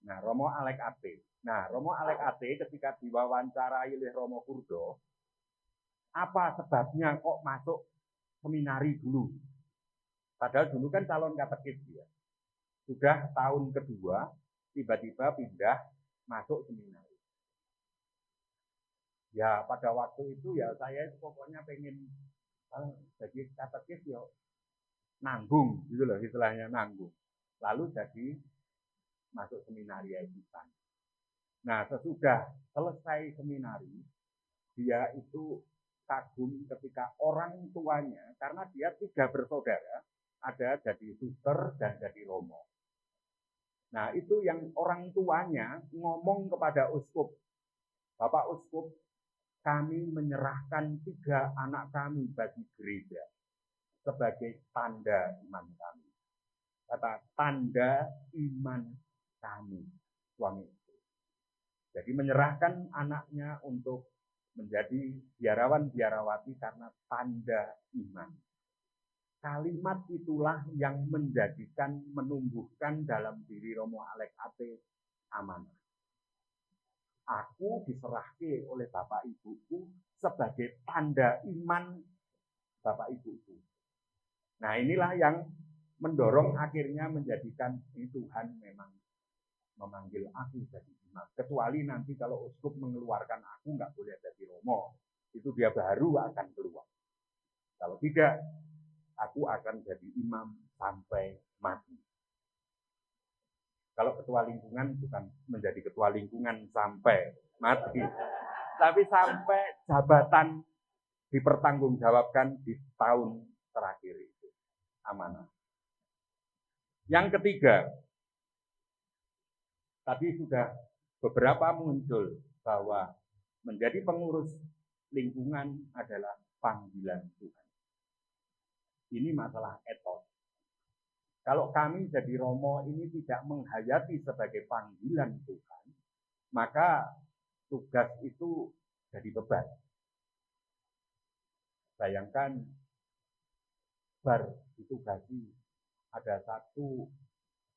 S1: Nah, Romo Alex Ate. Nah, Romo Alex Ate ketika diwawancarai oleh Romo Kurdo, apa sebabnya kok masuk seminari dulu? Padahal dulu kan calon katekis dia. Sudah tahun kedua, tiba-tiba pindah masuk seminari. Ya pada waktu itu ya saya pokoknya pengen jadi katekis ya nanggung gitu loh, istilahnya nanggung. Lalu jadi masuk seminari Yayasan. Nah sesudah selesai seminari, dia itu kagum ketika orang tuanya, karena dia 3 bersaudara, ada jadi suster dan jadi romo. Nah itu yang orang tuanya ngomong kepada uskup, Bapak Uskup, kami menyerahkan 3 anak kami bagi gereja sebagai tanda iman kami. Kata tanda iman kami, suami istri. Jadi menyerahkan anaknya untuk menjadi biarawan-biarawati karena tanda iman. Kalimat itulah yang menjadikan, menumbuhkan dalam diri Romo Alex Ate amanah. Aku diserahkan oleh Bapak Ibuku sebagai tanda iman Bapak Ibuku. Nah inilah yang mendorong akhirnya menjadikan Tuhan memang memanggil aku jadi imam. Kecuali nanti kalau uskup mengeluarkan aku nggak boleh jadi romo. Itu dia baru akan keluar. Kalau tidak, aku akan jadi imam sampai mati. Kalau ketua lingkungan bukan menjadi ketua lingkungan sampai mati, tapi sampai jabatan dipertanggungjawabkan di tahun terakhir itu. Amanah. Yang ketiga, tadi sudah beberapa muncul bahwa menjadi pengurus lingkungan adalah panggilan Tuhan. Ini masalah etos. Kalau kami jadi romo ini tidak menghayati sebagai panggilan Tuhan, maka tugas itu jadi beban. Bayangkan bar ditugasi ada satu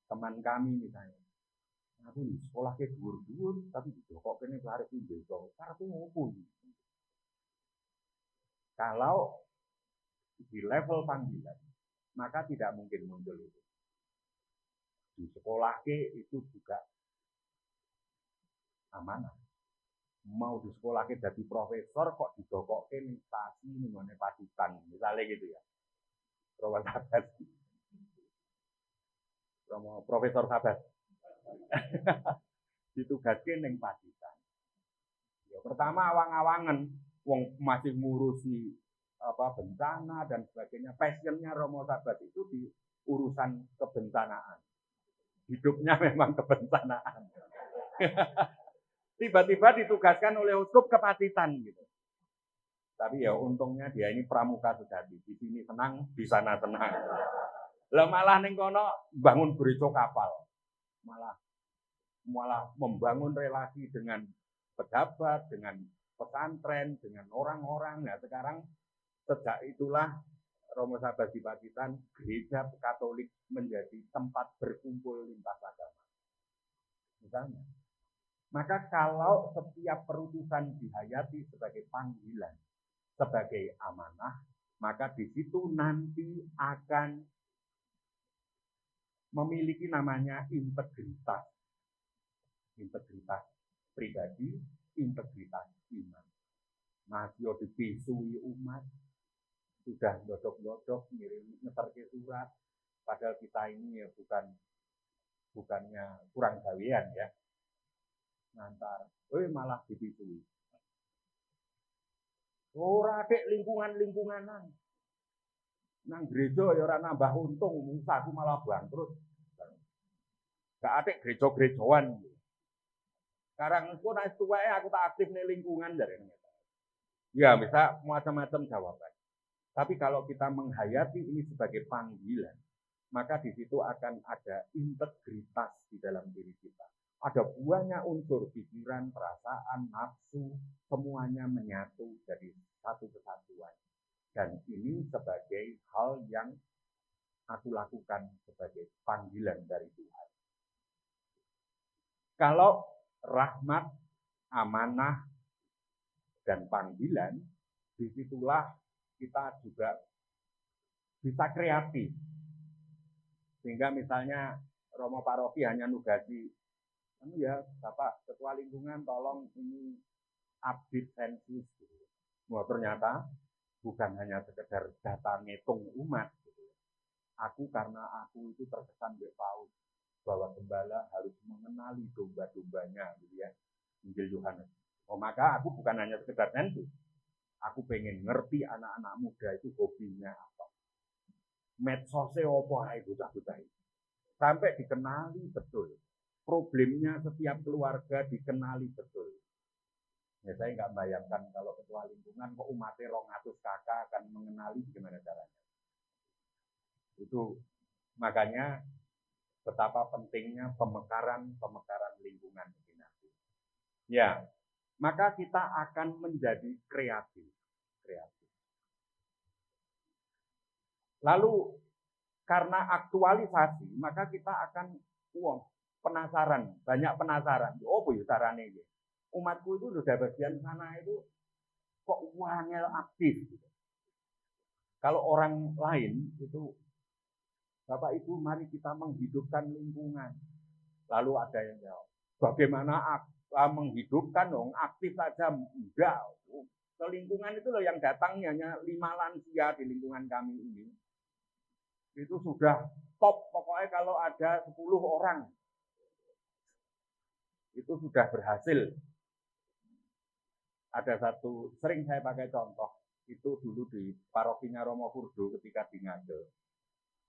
S1: teman kami misalnya, aku nih sekolah ke dhuwur-dhuwur tapi kok kene arep desa, karepe ngopo. Kalau di level panggilan, maka tidak mungkin muncul itu. Di sekolah ke itu juga amanah. Mau di sekolah ke jadi profesor kok didokoke ning stasi ning ngene Pacitan, misalnya gitu ya. Profesor Sabat. Ditugaskan ning Pacitan. Ya, pertama awang-awangan, wong masih ngurusi bencana dan sebagainya. Passionnya Romo Sabat itu di urusan kebencanaan. Hidupnya memang kebencanaan. Tiba-tiba ditugaskan oleh uskup ke Pacitan gitu. Tapi ya untungnya dia ini pramuka sejati. Di sini senang, di sana senang. Lah malah ning kono bangun gereja kapal. Malah membangun relasi dengan pejabat, dengan pesantren, dengan orang-orang. Nah sekarang sejak itulah Romo Sabat di Pacitan, gereja Katolik menjadi tempat berkumpul lintas agama. Misalnya. Maka kalau setiap perutusan dihayati sebagai panggilan, sebagai amanah, maka di situ nanti akan memiliki namanya integritas. Integritas pribadi, integritas iman. Masih dipisui umat, sudah dodok-dodok, ngeterke surat, padahal kita ini ya bukannya kurang gawean ya. Ngantar, malah dipisui. Ora dek lingkungan-lingkunganan. nang gereja ya ora nambah untung, usahaku malah bangkrut. Gak ada gereja-gerejoan. Sekarang aku naik tuwek aku tak aktif nih lingkungan dari ini. Ya, bisa macam-macam jawaban. Tapi kalau kita menghayati ini sebagai panggilan, maka di situ akan ada integritas di dalam diri kita. Ada banyak unsur pikiran, perasaan, nafsu, semuanya menyatu jadi satu kesatuan. Dan ini sebagai hal yang aku lakukan sebagai panggilan dari Tuhan. Kalau rahmat, amanah, dan panggilan, disitulah kita juga bisa kreatif. Sehingga misalnya Romo Paroki hanya nugasi, ya Bapak Ketua Lingkungan tolong ini update sensus. Wah, ternyata bukan hanya sekedar data ngitung umat. Karena aku itu terkesan Paulus bahwa gembala harus mengenali domba-dombanya, gitu ya, Injil Yohanes. Oh, maka aku bukan hanya sekedar sensus. Aku pengen ngerti anak-anak muda itu hobinya apa. Medsosnya apa itu bocah-bocah itu. Sampai dikenali betul. Problemnya setiap keluarga dikenali betul. Ya, saya nggak bayangkan kalau ketua lingkungan kok umatnya 200 kakak akan mengenali gimana caranya. Itu makanya betapa pentingnya pemekaran lingkungan ini nanti. Ya, maka kita akan menjadi kreatif. Lalu karena aktualisasi, maka kita akan penasaran, banyak penasaran. Oh, bu, caranya ini. Umatku itu sudah bagian sana itu kok wangel aktif. Kalau orang lain itu, Bapak Ibu, mari kita menghidupkan lingkungan. Lalu ada yang jawab, bagaimana menghidupkan dong, aktif saja enggak. Ke lingkungan itu loh yang datangnya hanya 5 lansia di lingkungan kami ini. Itu sudah top, pokoknya kalau ada 10 orang itu sudah berhasil. Ada satu, sering saya pakai contoh, itu dulu di parokinya Romo Kurdo ketika di Ngagel.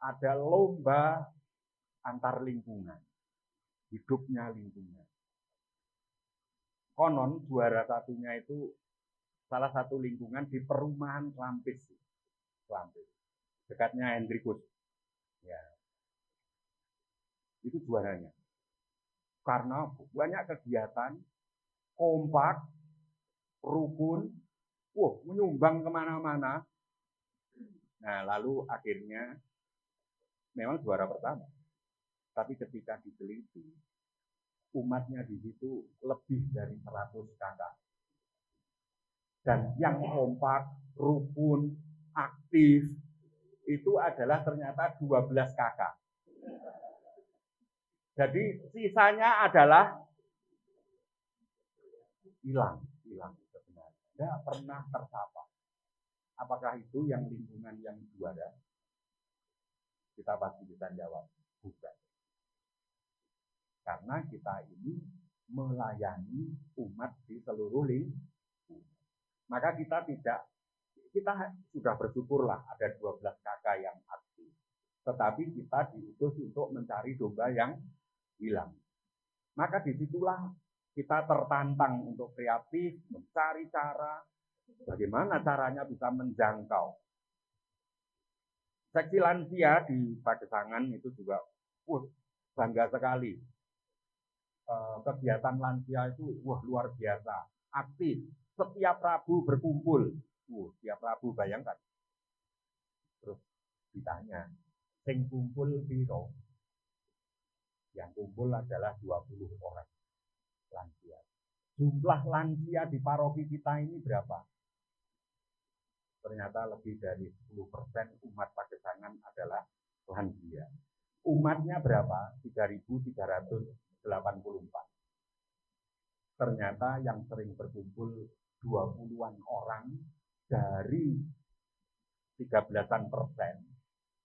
S1: Ada lomba antar lingkungan, hidupnya lingkungan. Konon juara satunya itu salah satu lingkungan di perumahan Klampis, dekatnya Hendrikus. Ya, itu juaranya. Karena banyak kegiatan, kompak, rukun, menyumbang kemana-mana. Nah, lalu akhirnya memang juara pertama. Tapi ketika diteliti, umatnya di situ lebih dari 100 kakak. Dan yang kompak, rukun, aktif, itu adalah ternyata 12 kakak. Jadi sisanya adalah hilang sebenarnya. Tidak pernah tersapa. Apakah itu yang lingkungan yang juara? Kita pasti bisa jawab, bukan. Karena kita ini melayani umat di seluruh lingkungan. Maka kita sudah bersyukurlah ada 12 kakak yang aktif. Tetapi kita diutus untuk mencari domba yang hilang. Maka disitulah kita tertantang untuk kreatif, mencari cara, bagaimana caranya bisa menjangkau. Seksi lansia di Pagesangan itu juga bangga sekali. Kegiatan lansia itu luar biasa, aktif. Setiap Rabu berkumpul. Setiap Rabu, bayangkan. Terus ditanya, sing kumpul piro? Yang kumpul adalah 20 orang lansia. Jumlah lansia di paroki kita ini berapa? Ternyata lebih dari 10% umat Pagesangan adalah lansia. Umatnya berapa? 3.384. Ternyata yang sering berkumpul 20-an orang dari 13%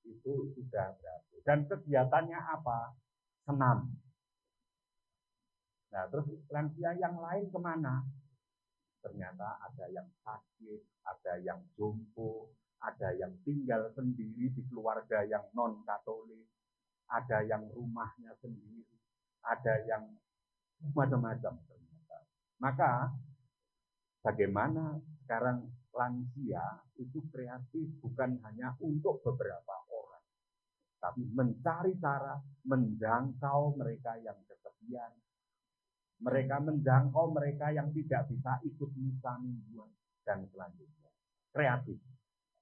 S1: itu sudah berhasil. Dan kegiatannya apa? Senam. Nah, terus lansia yang lain kemana? Ternyata ada yang sakit, ada yang jompo, ada yang tinggal sendiri di keluarga yang non-Katolik, ada yang rumahnya sendiri, ada yang macam-macam. Maka bagaimana sekarang lansia itu kreatif bukan hanya untuk beberapa orang, tapi mencari cara menjangkau mereka yang kesepian, mereka menjangkau mereka yang tidak bisa ikut misa mingguan dan selanjutnya. Kreatif.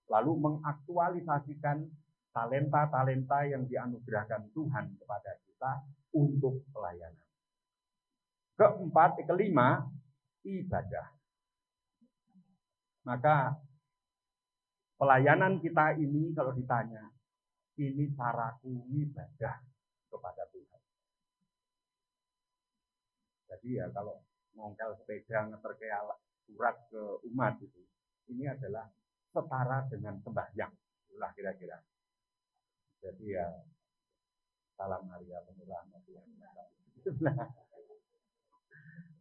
S1: Lalu mengaktualisasikan talenta-talenta yang dianugerahkan Tuhan kepada kita untuk pelayanan. Kelima, ibadah. Maka pelayanan kita ini kalau ditanya, ini caraku ibadah kepada Tuhan. Jadi ya kalau ngongkel sepeda ngeterke surat ke umat itu, ini adalah setara dengan sembahyang, itulah kira-kira. Jadi ya salam Maria penuh rahmat Tuhan.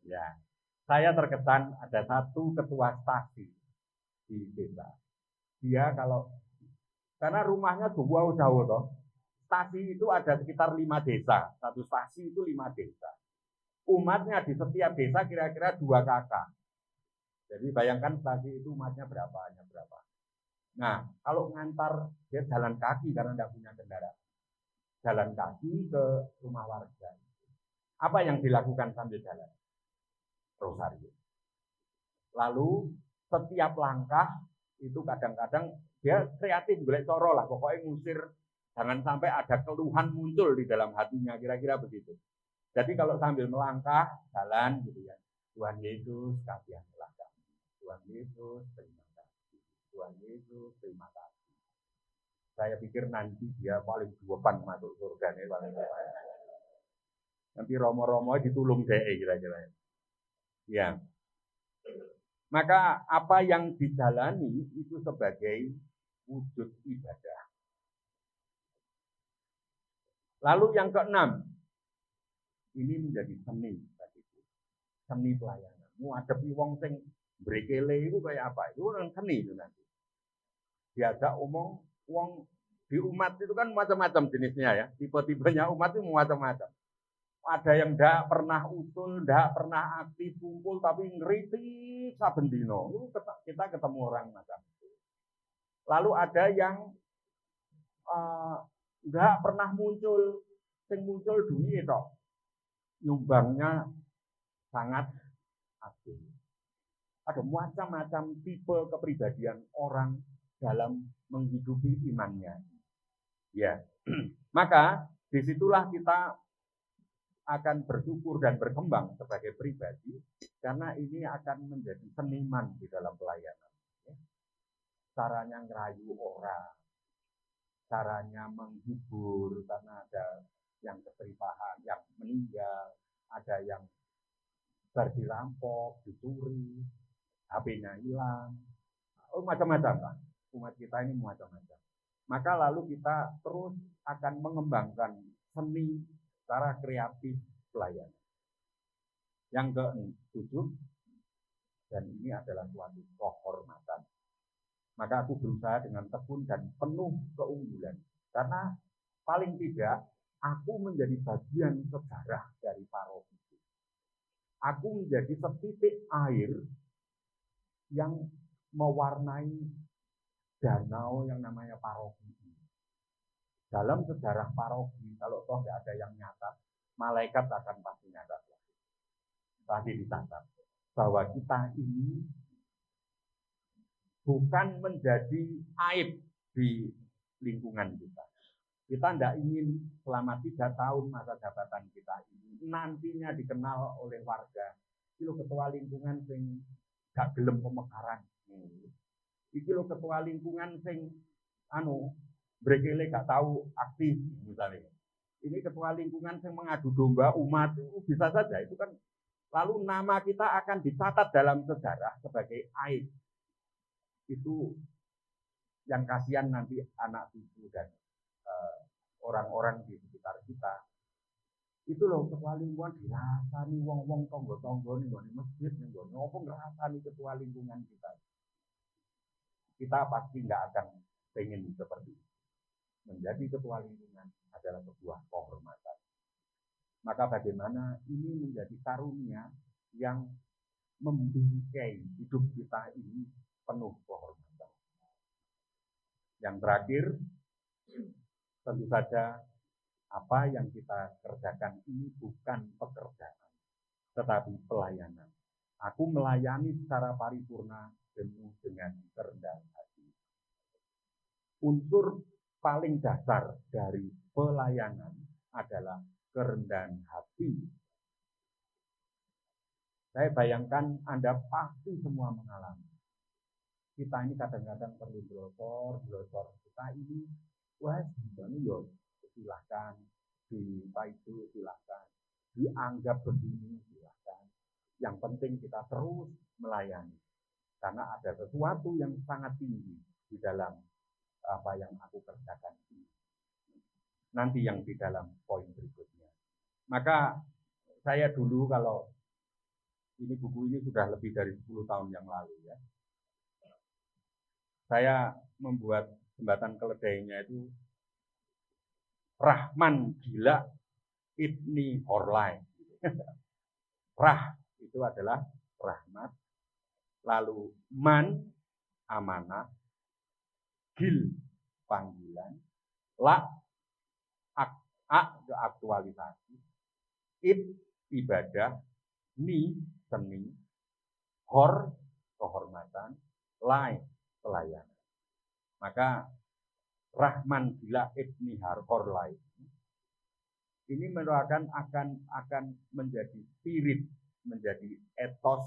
S1: Ya, saya terkesan ada satu ketua stasi di desa. Dia karena rumahnya jauh-jauh toh. Stasi itu ada sekitar 5 desa. Satu stasi itu 5 desa. Umatnya di setiap desa kira-kira 2 kakak. Jadi bayangkan stasi itu umatnya berapa, hanya berapa. Nah, kalau ngantar dia jalan kaki karena tidak punya kendaraan. Jalan kaki ke rumah warga. Apa yang dilakukan sambil jalan? Rosario. Lalu setiap langkah itu kadang-kadang dia kreatif, boleh coro lah, pokoknya ngusir, jangan sampai ada keluhan muncul di dalam hatinya, kira-kira begitu. Jadi kalau sambil melangkah, jalan gitu ya, Tuhan Yesus kasihanlah kami, Tuhan Yesus terima kasih, Tuhan Yesus terima kasih. Saya pikir nanti dia paling depan masuk surga nih, nanti romo-romo ditulung saya kira-kira. Ya, maka apa yang dijalani itu sebagai wujud ibadah. Lalu yang keenam, ini menjadi seni, seni pelayanan. Ngadepi wong sing brekele itu kayak apa? Itu kan seni itu nanti. Diajak omong wong di umat itu kan macam-macam jenisnya ya. Tipe-tipenya umat itu macam-macam. Ada yang tidak pernah usul, tidak pernah aktif kumpul, tapi ngeritik saben dino. Kita ketemu orang macam itu. Lalu ada yang tidak pernah muncul, yang muncul dunia itu nyumbangnya sangat aktif. Ada macam-macam tipe kepribadian orang dalam menghidupi imannya. Ya, maka disitulah kita akan bersyukur dan berkembang sebagai pribadi karena ini akan menjadi seniman di dalam pelayanan. Caranya ngerayu orang, caranya menghibur karena ada yang keteripahan, yang meninggal, ada yang dirampok, dicuri, HP-nya hilang, macam-macam lah. Umat kita ini macam-macam. Maka lalu kita terus akan mengembangkan seni secara kreatif pelayanan. Yang ke-7, dan ini adalah suatu kehormatan. Maka aku berusaha dengan tekun dan penuh keunggulan. Karena paling tidak aku menjadi bagian sejarah dari paroki. Aku menjadi setitik air yang mewarnai danau yang namanya paroki. Dalam sejarah paroki, kalau toh nggak ada yang nyatat, malaikat akan pasti nyatat. Pasti dicatat bahwa kita ini bukan menjadi aib di lingkungan kita. Kita tidak ingin selama 3 tahun masa jabatan kita ini nantinya dikenal oleh warga. Iki ketua lingkungan sing gak gelem pemekaran. Iki ketua lingkungan sing brekele gak tahu aktif misalnya. Ini ketua lingkungan yang mengadu domba umat, bisa saja itu kan. Lalu nama kita akan dicatat dalam sejarah sebagai aib. Itu yang kasihan nanti anak cucu dan orang-orang di sekitar kita. Itu loh ketua lingkungan dirasani wong-wong tonggo-tonggo nih di masjid nih, ngopo ngrasani ketua lingkungan kita. kita pasti nggak akan pengen seperti itu. Menjadi ketua lingkungan adalah sebuah kehormatan. Maka bagaimana ini menjadi karunia yang membingkai hidup kita ini penuh kehormatan. Yang terakhir, tentu saja apa yang kita kerjakan ini bukan pekerjaan, tetapi pelayanan. Aku melayani secara paripurna penuh dengan kerendahan hati. Unsur paling dasar dari pelayanan adalah kerendahan hati. Saya bayangkan Anda pasti semua mengalami. Kita ini kadang-kadang perlu glosor. Kita ini, wah sebenarnya ya silahkan, itu silahkan, dianggap begini silahkan. Yang penting kita terus melayani. Karena ada sesuatu yang sangat tinggi di dalam apa yang aku kerjakan ini. Nanti yang di dalam poin berikutnya. Maka saya dulu kalau ini buku ini sudah lebih dari 10 tahun yang lalu ya. Saya membuat jembatan keledainya itu Rahman gila Ibni Horlai. Rah itu adalah rahmat, lalu man amanah, gil panggilan, la aktualisasi, ibadah, ni seni, hor kehormatan, lai pelayanan. Maka Rahman gila Ibni Horlai ini merupakan akan menjadi spirit, menjadi etos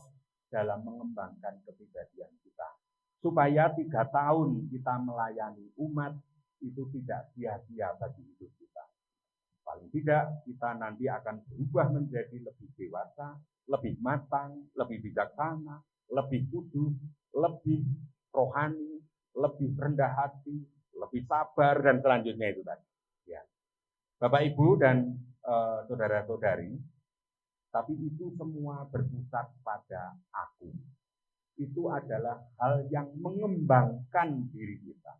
S1: dalam mengembangkan kepribadian kita. Supaya 3 tahun kita melayani umat itu tidak sia-sia bagi hidup kita. Paling tidak kita nanti akan berubah menjadi lebih dewasa, lebih matang, lebih bijaksana, lebih kudus, lebih rohani, lebih rendah hati, lebih sabar, dan selanjutnya itu tadi. Ya. Bapak Ibu dan saudara-saudari, tapi itu semua berpusat pada aku. Itu adalah hal yang mengembangkan diri kita,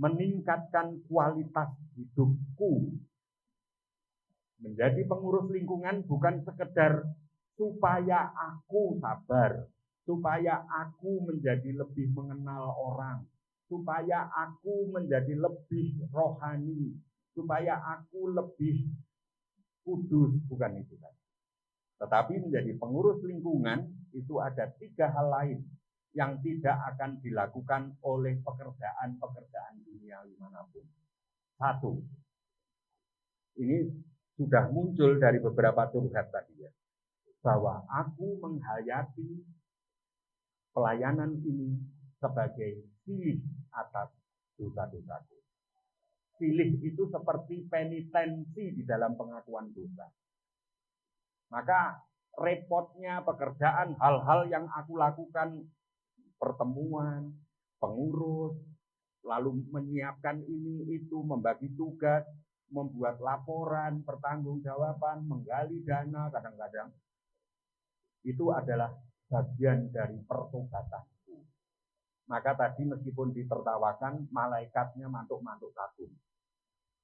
S1: meningkatkan kualitas hidupku. Menjadi pengurus lingkungan bukan sekedar supaya aku sabar, supaya aku menjadi lebih mengenal orang, supaya aku menjadi lebih rohani, supaya aku lebih kudus, bukan itu kan. Tetapi menjadi pengurus lingkungan itu ada 3 hal lain yang tidak akan dilakukan oleh pekerjaan-pekerjaan duniawi manapun. 1, ini sudah muncul dari beberapa curhat tadi ya, bahwa aku menghayati pelayanan ini sebagai silih atas dosa-dosaku. Silih itu seperti penitensi di dalam pengakuan dosa. Maka repotnya pekerjaan, hal-hal yang aku lakukan, pertemuan, pengurus, lalu menyiapkan ini, itu, membagi tugas, membuat laporan, pertanggungjawaban, menggali dana, kadang-kadang itu adalah bagian dari pertobatanku. Maka tadi meskipun ditertawakan, malaikatnya mantuk-mantuk kagum.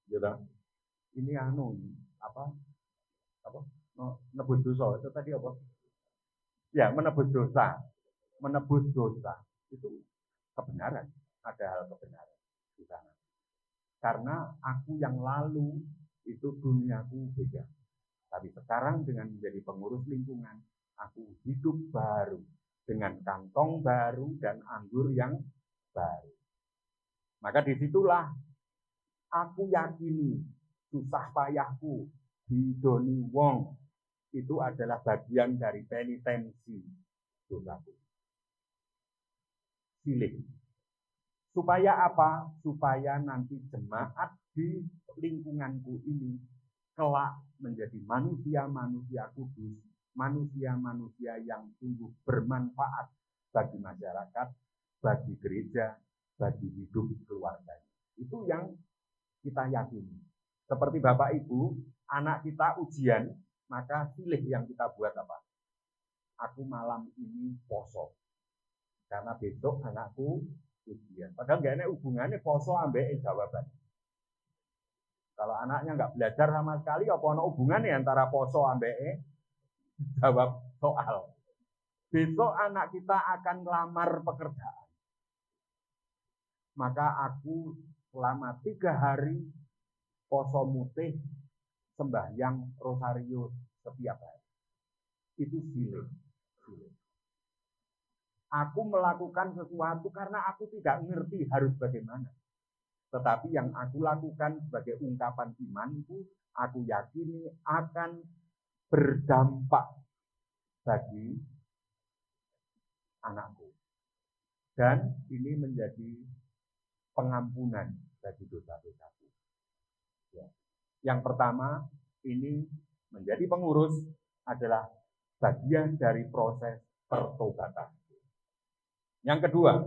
S1: Gitu. Ini menebus dosa. Itu tadi apa? Ya, menebus dosa. Menebus dosa. Itu kebenaran. Ada hal kebenaran di sana. Karena aku yang lalu itu duniaku beda. Tapi sekarang dengan menjadi pengurus lingkungan, aku hidup baru dengan kantong baru dan anggur yang baru. Maka disitulah aku yakini susah payahku didoni wong itu adalah bagian dari penitensi dosaku. Silih. Supaya apa? Supaya nanti jemaat di lingkunganku ini kelak menjadi manusia-manusia kudus, manusia-manusia yang sungguh bermanfaat bagi masyarakat, bagi gereja, bagi hidup keluarganya. Itu yang kita yakini. Seperti Bapak Ibu, anak kita ujian, maka silih yang kita buat apa? Aku malam ini poso. karena besok anakku ujian. Padahal nggak ada hubungannya poso ambek jawaban. Kalau anaknya nggak belajar sama sekali, apa ada hubungannya antara poso ambek jawab soal. Besok anak kita akan lamar pekerjaan. Maka aku selama 3 hari poso mutih sembahyang rosario setiap hari. Itu silih. Aku melakukan sesuatu karena aku tidak mengerti harus bagaimana. Tetapi yang aku lakukan sebagai ungkapan imanku, aku yakini akan berdampak bagi anakku. Dan ini menjadi pengampunan bagi dosa-dosaku. Ya. Yang pertama, ini menjadi pengurus adalah bagian dari proses pertobatan. Yang kedua,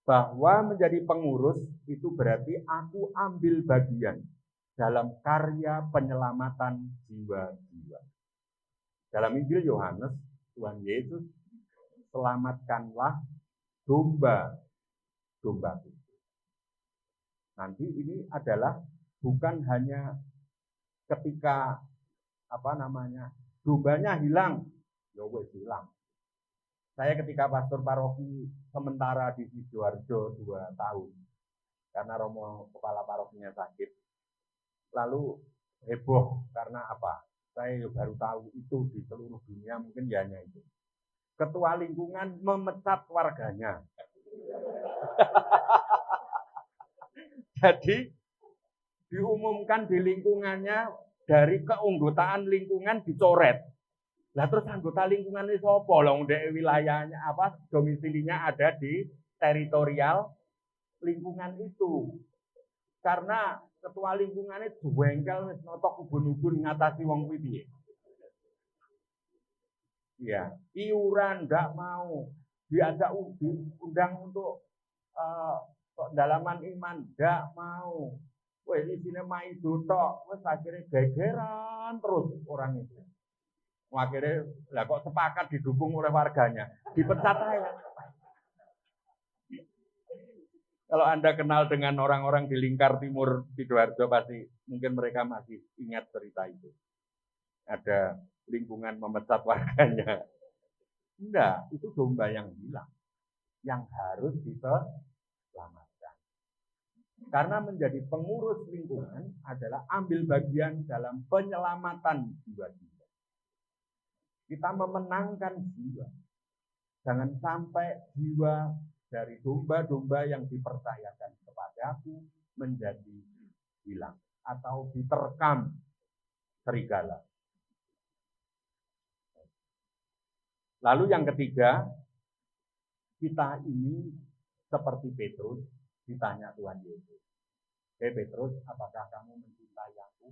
S1: bahwa menjadi pengurus itu berarti aku ambil bagian dalam karya penyelamatan jiwa-jiwa. Dalam Injil Yohanes, Tuhan Yesus, selamatkanlah domba-dombaku. Nanti ini adalah bukan hanya ketika dombanya hilang, ya wes hilang. Saya ketika pastor paroki sementara di Sidoarjo 2 tahun, karena Romo kepala parokinya sakit. Lalu heboh karena apa? Saya baru tahu itu di seluruh dunia mungkin ya hanya itu. Ketua lingkungan memecat warganya. Jadi diumumkan di lingkungannya dari keanggotaan lingkungan dicoret. Lah terus anggota lingkungan ini sapa? Lah ndek wilayahnya domisilinya ada di teritorial lingkungan itu. Karena ketua lingkungan itu jengkel wis notok ubun-ubun ngatasi wong kuwi piye. Iya, iuran ndak mau, diajak undang untuk dalaman iman ndak mau. Wes isine mai dotok, wes akhirnya gegeran terus orang itu. Akhirnya lah kok sepakat didukung oleh warganya, dipecat aja. Kalau Anda kenal dengan orang-orang di lingkar timur Sidoarjo pasti mungkin mereka masih ingat cerita itu. Ada lingkungan memecat warganya. Enggak, itu domba yang hilang, yang harus diselamatkan. Karena menjadi pengurus lingkungan adalah ambil bagian dalam penyelamatan jiwa-jiwa. Kita memenangkan jiwa. Jangan sampai jiwa dari domba-domba yang dipercayakan kepadaku menjadi hilang atau diterkam serigala. Lalu yang ketiga, kita ini seperti Petrus ditanya Tuhan Yesus. Petrus, apakah kamu mencintai aku?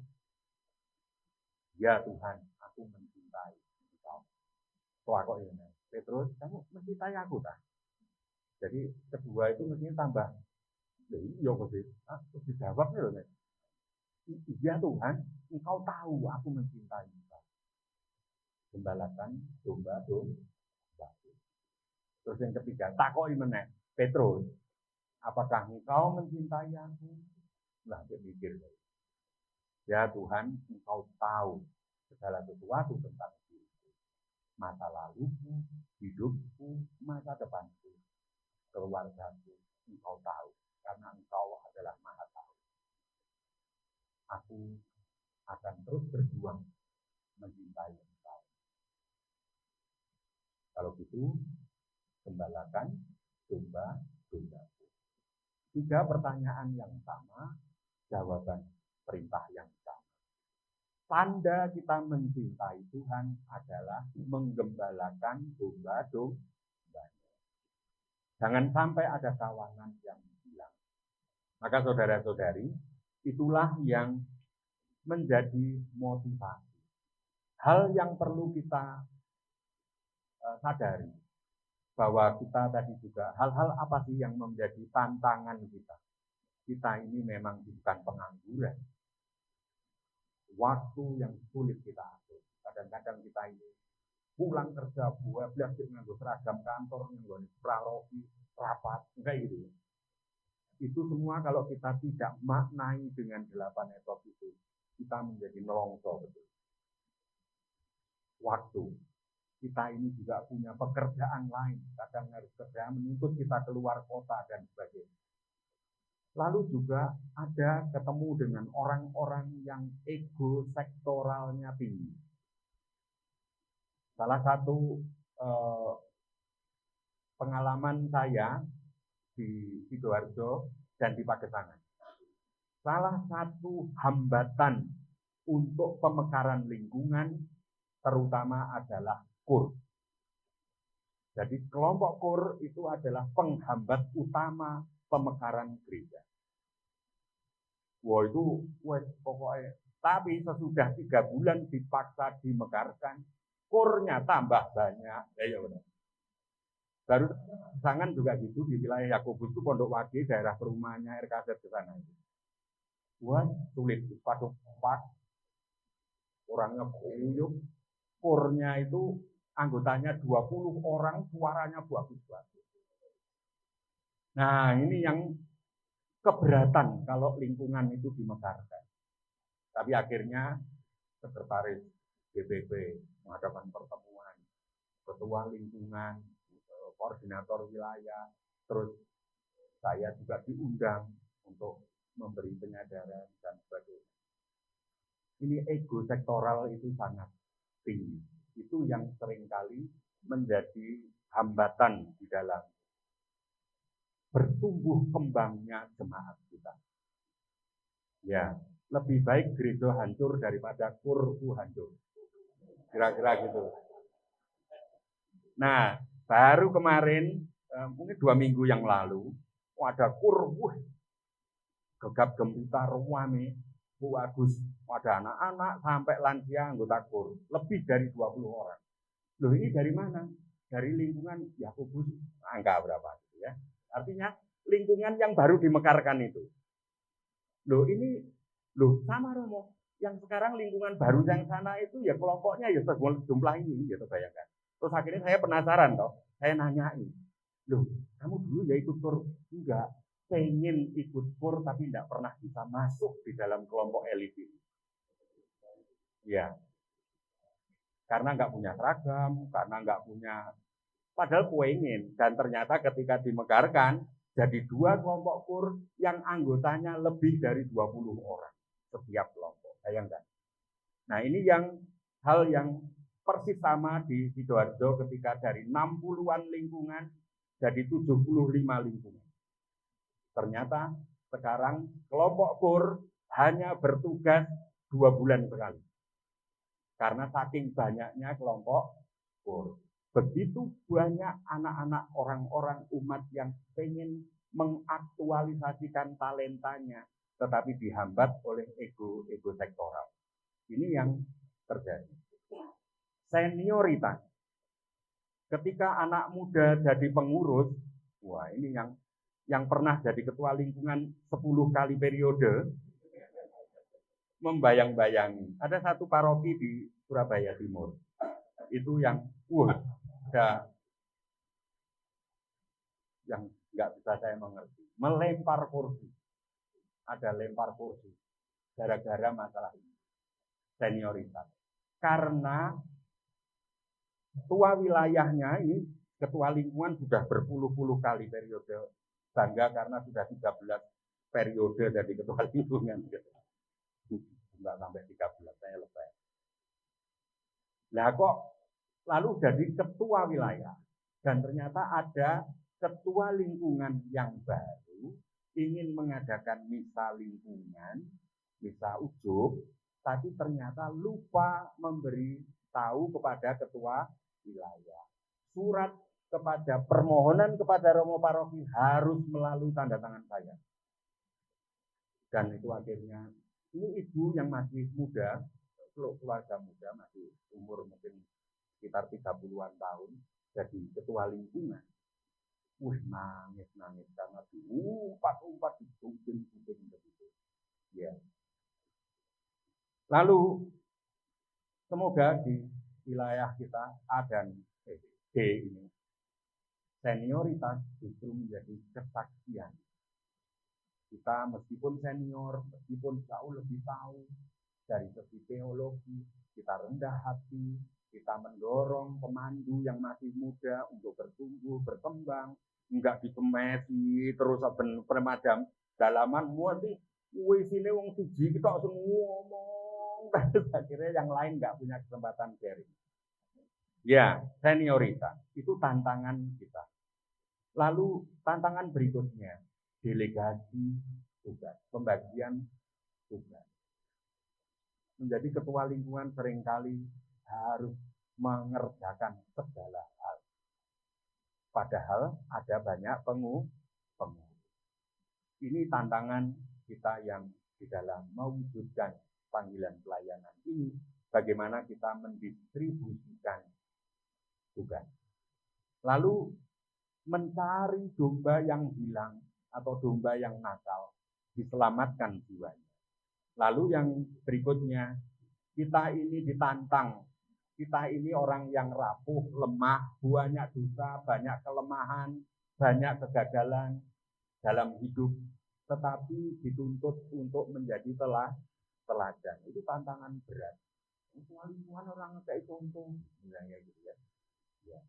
S1: Ya Tuhan, aku mencintai. Kok ini? Petrus, kamu mencintai aku tak? Jadi kedua itu mestinya tambah. Iya kok sih? Dijawab nih loh. Iya Tuhan, engkau tahu aku mencintai engkau. Gembalakan domba. Terus yang ketiga, takoi meneh. Petrus, apakah engkau mencintai aku? Nah, dia mikir. Ya Tuhan, engkau tahu segala sesuatu tentang masa laluku, hidupku, masa depanku, keluargaku, engkau tahu, karena engkau adalah Maha Tahu. Aku akan terus berjuang mencintai engkau. Kalau gitu, gembalakan domba-dombaku. 3 pertanyaan yang sama, jawaban perintah yang sama. Tanda kita mencintai Tuhan adalah menggembalakan domba-domba. Jangan sampai ada kawanan yang hilang. Maka saudara-saudari, itulah yang menjadi motivasi. Hal yang perlu kita sadari, bahwa kita tadi juga, hal-hal apa sih yang menjadi tantangan kita? Kita ini memang bukan pengangguran. Waktu yang sulit kita atur. Kadang-kadang kita ini pulang kerja buat belajar nganggo seragam kantor, nganggo praropi, rapat, kayak gitu. Itu semua kalau kita tidak maknai dengan 8 etos itu, kita menjadi nelongso betul. Waktu. Kita ini juga punya pekerjaan lain, kadang harus kerja menuntut kita keluar kota dan sebagainya. Lalu juga ada ketemu dengan orang-orang yang ego sektoralnya tinggi. Salah satu pengalaman saya di Sidoarjo dan di Pagesangan. Salah satu hambatan untuk pemekaran lingkungan terutama adalah KUR. Jadi kelompok KUR itu adalah penghambat utama pemekaran gereja. Wah itu pokoknya. Tapi sesudah 3 bulan dipaksa dimekarkan, KUR-nya tambah banyak. Ya benar. Baru Pagesangan juga gitu, di wilayah Yakobus itu Pondok Wage, daerah perumahannya RKZ ke sana. Wah sulit, padu empat, orangnya kuyup, KUR-nya itu anggotanya 20 orang, suaranya bagus banget. Nah, ini yang keberatan kalau lingkungan itu dimekarkan. Tapi akhirnya sekretaris DPP mengadakan pertemuan, ketua lingkungan, koordinator wilayah, terus saya juga diundang untuk memberi penyadaran dan sebagainya. Ini ego sektoral itu sangat tinggi. Itu yang seringkali menjadi hambatan di dalam bertumbuh kembangnya jemaat kita. Ya, lebih baik gereja hancur daripada KUR-ku hancur. Kira-kira gitu. Nah, baru kemarin, mungkin 2 minggu yang lalu, ada KUR, gegap gempita ruame, Bu Agus, ada anak-anak sampai lansia anggota KUR, lebih dari 20 orang. Loh ini dari mana? Dari lingkungan Yakobus, angka berapa gitu ya. Artinya lingkungan yang baru dimekarkan itu. Loh ini, sama Romo, yang sekarang lingkungan baru yang sana itu ya kelompoknya ya jumlah ini, gitu bayangkan. Terus akhirnya saya penasaran toh, saya nanyain, loh kamu dulu ya ikut KUR? Enggak, pengen ikut KUR tapi tidak pernah bisa masuk di dalam kelompok elit ini. Ya, karena nggak punya seragam, karena nggak punya, padahal pengen. Dan ternyata ketika dimekarkan, jadi 2 kelompok KUR yang anggotanya lebih dari 20 orang setiap kelompok. Bayangkan. Nah ini yang hal yang persis sama di Sidoarjo ketika dari 60-an lingkungan jadi 75 lingkungan. Ternyata sekarang kelompok KUR hanya bertugas 2 bulan sekali. Karena saking banyaknya kelompok KUR. Begitu banyak anak-anak orang-orang umat yang pengen mengaktualisasikan talentanya, tetapi dihambat oleh ego sektoral. Ini yang terjadi. Senioritas. Ketika anak muda jadi pengurus, wah ini yang pernah jadi ketua lingkungan 10 kali periode, membayang-bayangi. Ada satu paroki di Surabaya Timur, itu yang ada yang nggak bisa saya mengerti, melempar kursi. Ada lempar kursi gara-gara masalah ini, senioritas. Karena ketua wilayahnya ini, ketua lingkungan sudah berpuluh-puluh kali periode, bangga karena sudah 13 periode dari ketua lingkungan. Enggak sampai 13, saya lebay. Nah kok lalu jadi ketua wilayah, dan ternyata ada ketua lingkungan yang baru ingin mengadakan misa lingkungan, misa ujub, tapi ternyata lupa memberi tahu kepada ketua wilayah. Surat kepada permohonan kepada Romo Paroki harus melalui tanda tangan saya. Dan itu akhirnya, ini ibu yang masih muda, keluarga muda, masih umur mungkin sekitar 30-an tahun, jadi ketua lingkungan. Nangis karena diumpat di gunting begitu. Ya. Lalu semoga di wilayah kita A dan D ini, senioritas justru menjadi kesaksian. Kita meskipun senior, meskipun jauh lebih tahu dari segi teologi, kita rendah hati, kita mendorong pemandu yang masih muda untuk bertumbuh, berkembang, enggak dikemesi terus permadam dalaman muati sini wong siji kita langsung ngomong, akhirnya yang lain enggak punya kesempatan sharing. Ya, senioritas itu tantangan kita. Lalu tantangan berikutnya, delegasi tugas, pembagian tugas. Menjadi ketua lingkungan seringkali harus mengerjakan segala hal. Padahal ada banyak pengurus. Ini tantangan kita yang di dalam mewujudkan panggilan pelayanan ini, bagaimana kita mendistribusikan tugas. Lalu mencari domba yang hilang atau domba yang nakal, diselamatkan jiwanya. Lalu yang berikutnya, kita ini ditantang. Kita ini orang yang rapuh, lemah, banyak dosa, banyak kelemahan, banyak kegagalan dalam hidup, tetapi dituntut untuk menjadi teladan. Itu tantangan berat. Semua lingkungan orang kayak contoh, misalnya gitu ya.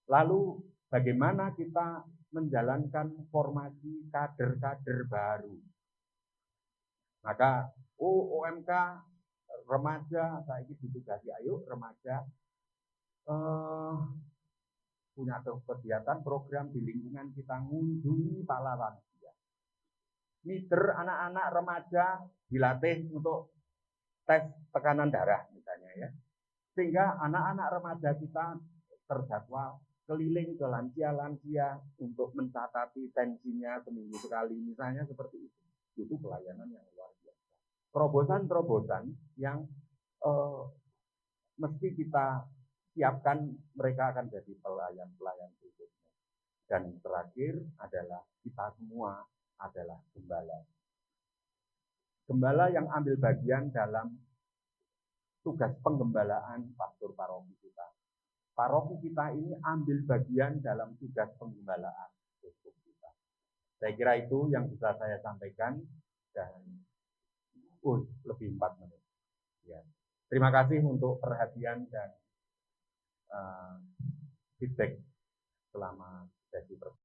S1: Lalu bagaimana kita menjalankan formasi kader-kader baru? Maka OMK remaja, saya ini ditugasi, ayo remaja punya kegiatan program di lingkungan kita, ngunjungi para lansia. Mider anak-anak remaja dilatih untuk tes tekanan darah misalnya ya. Sehingga anak-anak remaja kita terdakwa keliling ke lansia-lansia untuk mencatati tensinya seminggu sekali, misalnya seperti itu. Itu pelayanan yang luar biasa. Terobosan-terobosan yang mesti kita siapkan, mereka akan jadi pelayan-pelayan berikutnya. Dan terakhir adalah kita semua adalah gembala. Gembala yang ambil bagian dalam tugas penggembalaan pastor paroki kita. Paroki kita ini ambil bagian dalam tugas penggembalaan uskup kita. Saya kira itu yang bisa saya sampaikan dan lebih 4 menit. Ya. Terima kasih untuk perhatian dan feedback selama sesi pertama.